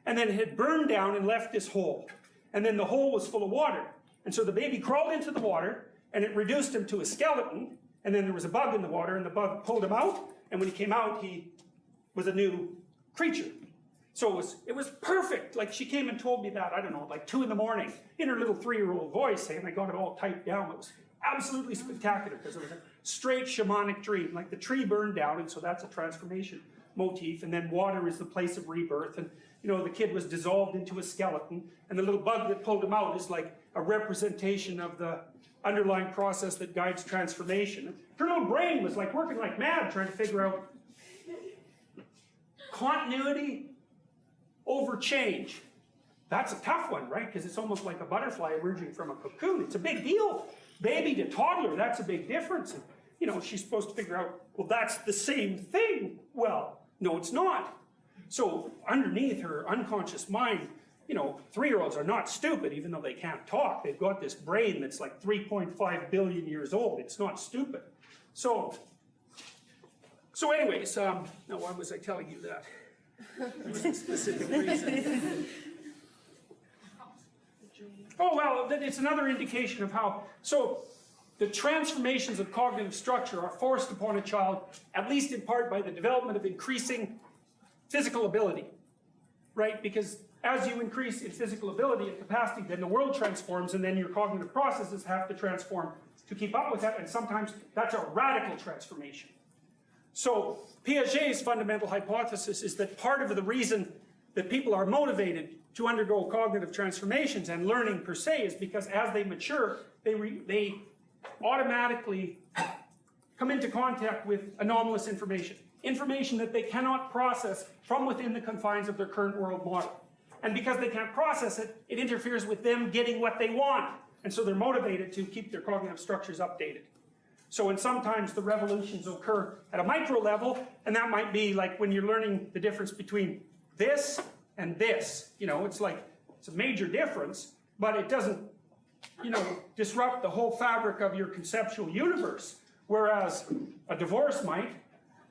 and then it had burned down and left this hole. And then the hole was full of water. And so the baby crawled into the water, and it reduced him to a skeleton, and then there was a bug in the water, and the bug pulled him out, and when he came out, he was a new creature. So it was perfect. Like, she came and told me that, I don't know, like 2 in the morning, in her little 3-year-old voice, and I got it all typed down. It was absolutely spectacular, because it was a straight shamanic dream. Like, the tree burned down, and so that's a transformation motif, and then water is the place of rebirth, and, you know, the kid was dissolved into a skeleton, and the little bug that pulled him out is like a representation of the underlying process that guides transformation. Her little brain was like working like mad trying to figure out continuity over change. That's a tough one, right? Because it's almost like a butterfly emerging from a cocoon. It's a big deal. Baby to toddler, that's a big difference. And, you know, she's supposed to figure out, well, that's the same thing. Well, no, it's not. So underneath her unconscious mind, you know, 3-year-olds are not stupid, even though they can't talk. They've got this brain that's like 3.5 billion years old. It's not stupid. So anyways, now why was I telling you that? There was a specific reason. Oh, well, it's another indication of how, so the transformations of cognitive structure are forced upon a child, at least in part by the development of increasing physical ability, right? Because as you increase in physical ability and capacity, then the world transforms, and then your cognitive processes have to transform to keep up with that, and sometimes that's a radical transformation. So Piaget's fundamental hypothesis is that part of the reason that people are motivated to undergo cognitive transformations and learning per se is because as they mature, they automatically come into contact with anomalous information. Information that they cannot process from within the confines of their current world model. And because they can't process it, it interferes with them getting what they want. And so they're motivated to keep their cognitive structures updated. So, and sometimes the revolutions occur at a micro level, and that might be like when you're learning the difference between this and this. You know, it's like, it's a major difference, but it doesn't, you know, disrupt the whole fabric of your conceptual universe. Whereas a divorce might,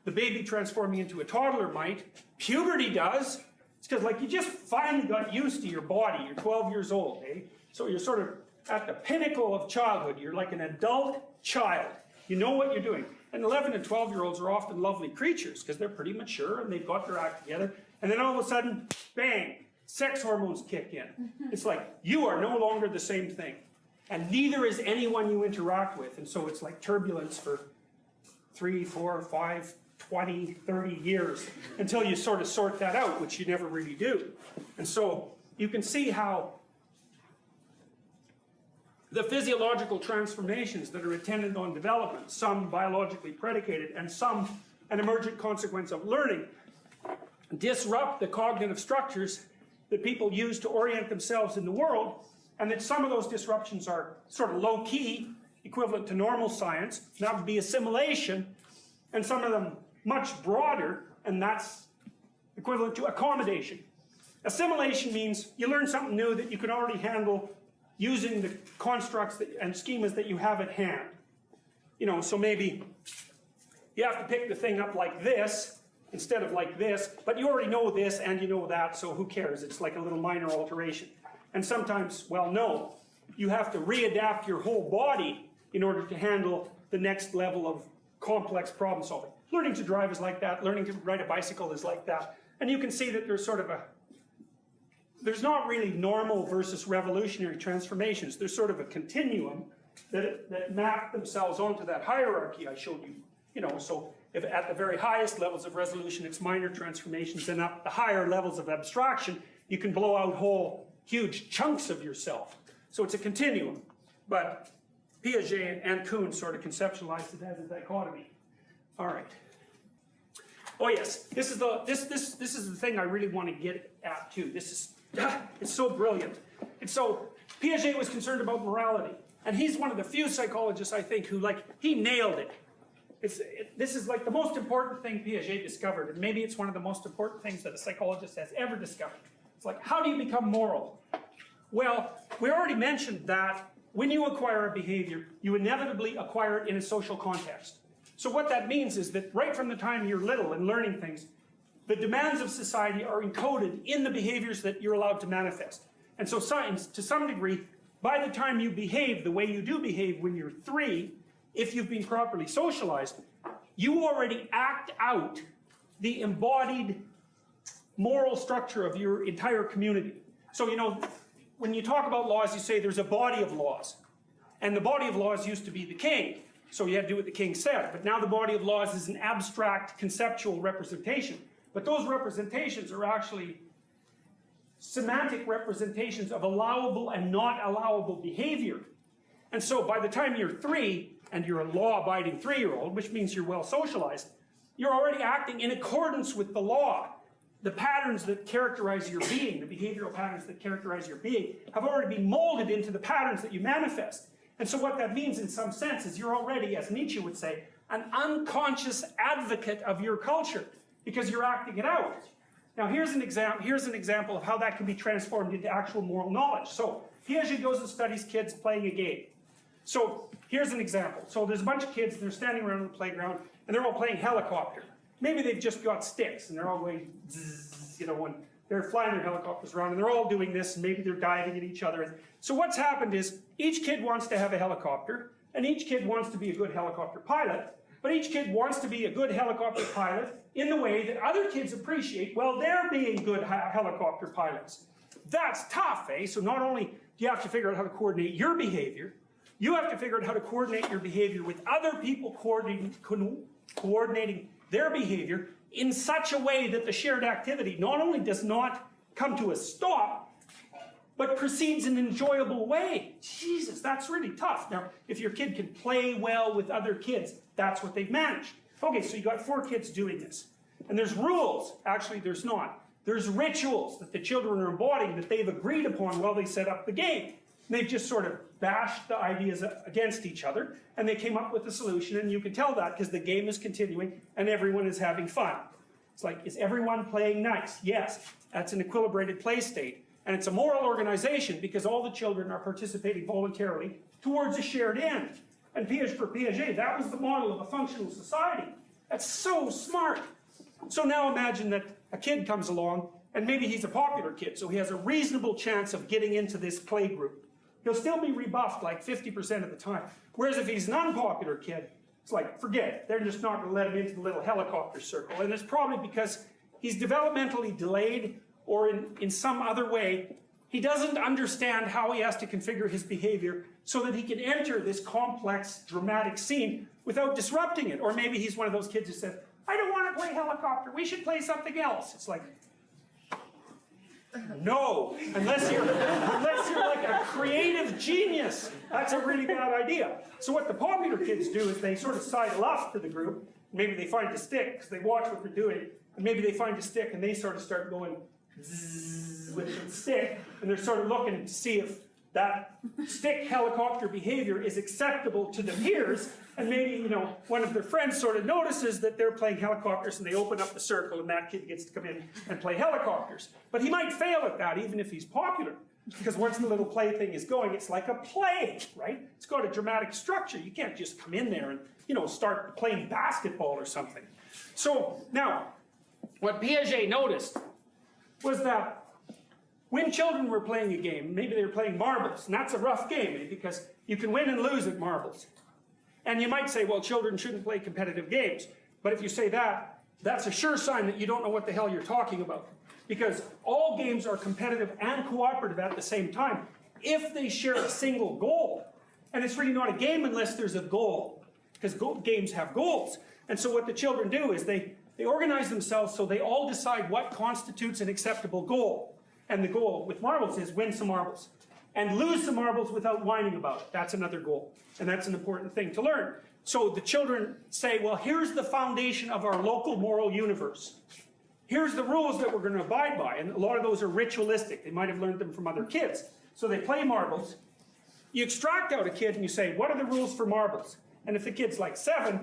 the baby transforming into a toddler might, puberty does. It's because, like, you just finally got used to your body. You're 12 years old, eh? So you're sort of at the pinnacle of childhood. You're like an adult child. You know what you're doing. And 11 and 12-year-olds are often lovely creatures because they're pretty mature and they've got their act together. And then all of a sudden, bang, sex hormones kick in. It's like, you are no longer the same thing. And neither is anyone you interact with. And so it's like turbulence for 3, 4, 5, 20, 30 years until you sort of sort that out, which you never really do. And so you can see how the physiological transformations that are attendant on development, some biologically predicated and some an emergent consequence of learning, disrupt the cognitive structures that people use to orient themselves in the world, and that some of those disruptions are sort of low-key, equivalent to normal science. That would be assimilation, and some of them much broader, and that's equivalent to accommodation. Assimilation means you learn something new that you can already handle using the constructs and schemas that you have at hand. So maybe you have to pick the thing up like this instead of like this, but you already know this and you know that, so who cares? It's like a little minor alteration. And sometimes, well, no, you have to readapt your whole body in order to handle the next level of complex problem solving. Learning to drive is like that. Learning to ride a bicycle is like that. And you can see that there's sort of there's not really normal versus revolutionary transformations. There's sort of a continuum that map themselves onto that hierarchy I showed you. So if at the very highest levels of resolution it's minor transformations, and up the higher levels of abstraction, you can blow out whole huge chunks of yourself. So it's a continuum. But Piaget and Kuhn sort of conceptualized it as a dichotomy. All right. Oh yes, this is the thing I really want to get at too. It's so brilliant. And so Piaget was concerned about morality, and he's one of the few psychologists I think who he nailed it. This is like the most important thing Piaget discovered, and maybe it's one of the most important things that a psychologist has ever discovered. It's like, how do you become moral? Well, we already mentioned that when you acquire a behavior, you inevitably acquire it in a social context. So what that means is that right from the time you're little and learning things, the demands of society are encoded in the behaviors that you're allowed to manifest. And so science, to some degree, by the time you behave the way you do behave when you're 3, if you've been properly socialized, you already act out the embodied moral structure of your entire community. So, when you talk about laws, you say there's a body of laws. And the body of laws used to be the king. So you had to do what the king said. But now the body of laws is an abstract conceptual representation. But those representations are actually semantic representations of allowable and not allowable behavior. And so by the time you're 3, and you're a law-abiding 3-year-old, which means you're well socialized, you're already acting in accordance with the law. The patterns that characterize your being, the behavioral patterns that characterize your being, have already been molded into the patterns that you manifest. And so what that means in some sense is you're already, as Nietzsche would say, an unconscious advocate of your culture, because you're acting it out. Now here's an example of how that can be transformed into actual moral knowledge. So Piaget goes and studies kids playing a game. So here's an example. So there's a bunch of kids, they're standing around the playground, and they're all playing helicopter. Maybe they've just got sticks, and they're all going zzz, when they're flying their helicopters around, and they're all doing this, and maybe they're diving at each other. So what's happened is, each kid wants to have a helicopter, and each kid wants to be a good helicopter pilot, but each kid wants to be a good helicopter pilot in the way that other kids appreciate, well, they're being good helicopter pilots. That's tough, eh? So not only do you have to figure out how to coordinate your behavior, you have to figure out how to coordinate your behavior with other people coordinating their behavior in such a way that the shared activity not only does not come to a stop, but proceeds in an enjoyable way. Jesus, that's really tough. Now, if your kid can play well with other kids, that's what they've managed. Okay, so you got 4 kids doing this. And there's rules. Actually, there's not. There's rituals that the children are embodying that they've agreed upon while they set up the game. They've just sort of bashed the ideas against each other, and they came up with a solution, and you can tell that because the game is continuing and everyone is having fun. It's like, is everyone playing nice? Yes, that's an equilibrated play state. And it's a moral organization because all the children are participating voluntarily towards a shared end. And for Piaget, that was the model of a functional society. That's so smart. So now imagine that a kid comes along, and maybe he's a popular kid, so he has a reasonable chance of getting into this play group. He'll still be rebuffed like 50% of the time. Whereas if he's an unpopular kid, it's like, forget it. They're just not going to let him into the little helicopter circle. And it's probably because he's developmentally delayed, or in some other way, he doesn't understand how he has to configure his behavior so that he can enter this complex, dramatic scene without disrupting it. Or maybe he's one of those kids who says, I don't want to play helicopter, we should play something else. It's like, no, unless you're like a creative genius. That's a really bad idea. So what the popular kids do is they sort of sidle up to the group. Maybe they find a stick because they watch what they're doing, and maybe they find a stick and they sort of start going zzz with the stick, and they're sort of looking to see if that stick helicopter behavior is acceptable to the peers, and maybe, one of their friends sort of notices that they're playing helicopters and they open up the circle and that kid gets to come in and play helicopters. But he might fail at that even if he's popular, because once the little play thing is going, it's like a play, right? It's got a dramatic structure. You can't just come in there and, start playing basketball or something. So now, what Piaget noticed was that when children were playing a game, maybe they were playing marbles, and that's a rough game, because you can win and lose at marbles. And you might say, well, children shouldn't play competitive games. But if you say that, that's a sure sign that you don't know what the hell you're talking about. Because all games are competitive and cooperative at the same time, if they share a single goal. And it's really not a game unless there's a goal, because games have goals. And so what the children do is they organize themselves so they all decide what constitutes an acceptable goal. And the goal with marbles is win some marbles. And lose some marbles without whining about it. That's another goal. And that's an important thing to learn. So the children say, well, here's the foundation of our local moral universe. Here's the rules that we're going to abide by. And a lot of those are ritualistic. They might have learned them from other kids. So they play marbles. You extract out a kid and you say, what are the rules for marbles? And if the kid's like 7,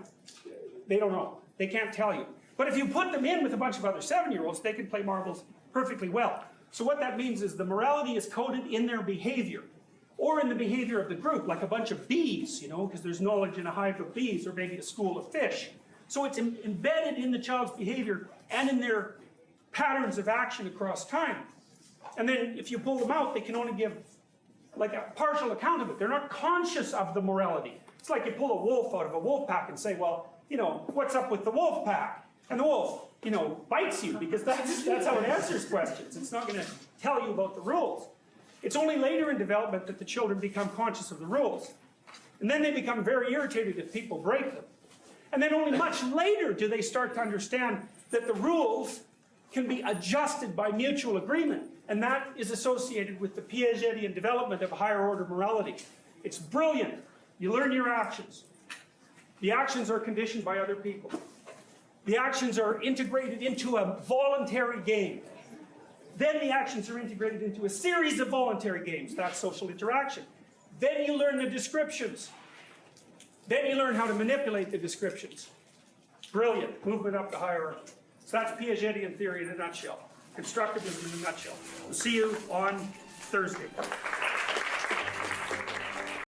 they don't know. They can't tell you. But if you put them in with a bunch of other 7-year-olds, they can play marbles perfectly well. So what that means is the morality is coded in their behavior, or in the behavior of the group, like a bunch of bees, because there's knowledge in a hive of bees, or maybe a school of fish. So it's embedded in the child's behavior and in their patterns of action across time. And then if you pull them out, they can only give like a partial account of it. They're not conscious of the morality. It's like you pull a wolf out of a wolf pack and say, well, what's up with the wolf pack? And the wolf, bites you, because that's how it answers questions. It's not going to tell you about the rules. It's only later in development that the children become conscious of the rules. And then they become very irritated if people break them. And then only much later do they start to understand that the rules can be adjusted by mutual agreement. And that is associated with the Piagetian development of higher order morality. It's brilliant. You learn your actions. The actions are conditioned by other people. The actions are integrated into a voluntary game. Then the actions are integrated into a series of voluntary games. That's social interaction. Then you learn the descriptions. Then you learn how to manipulate the descriptions. Brilliant. Movement up the hierarchy. So that's Piagetian theory in a nutshell. Constructivism in a nutshell. We'll see you on Thursday.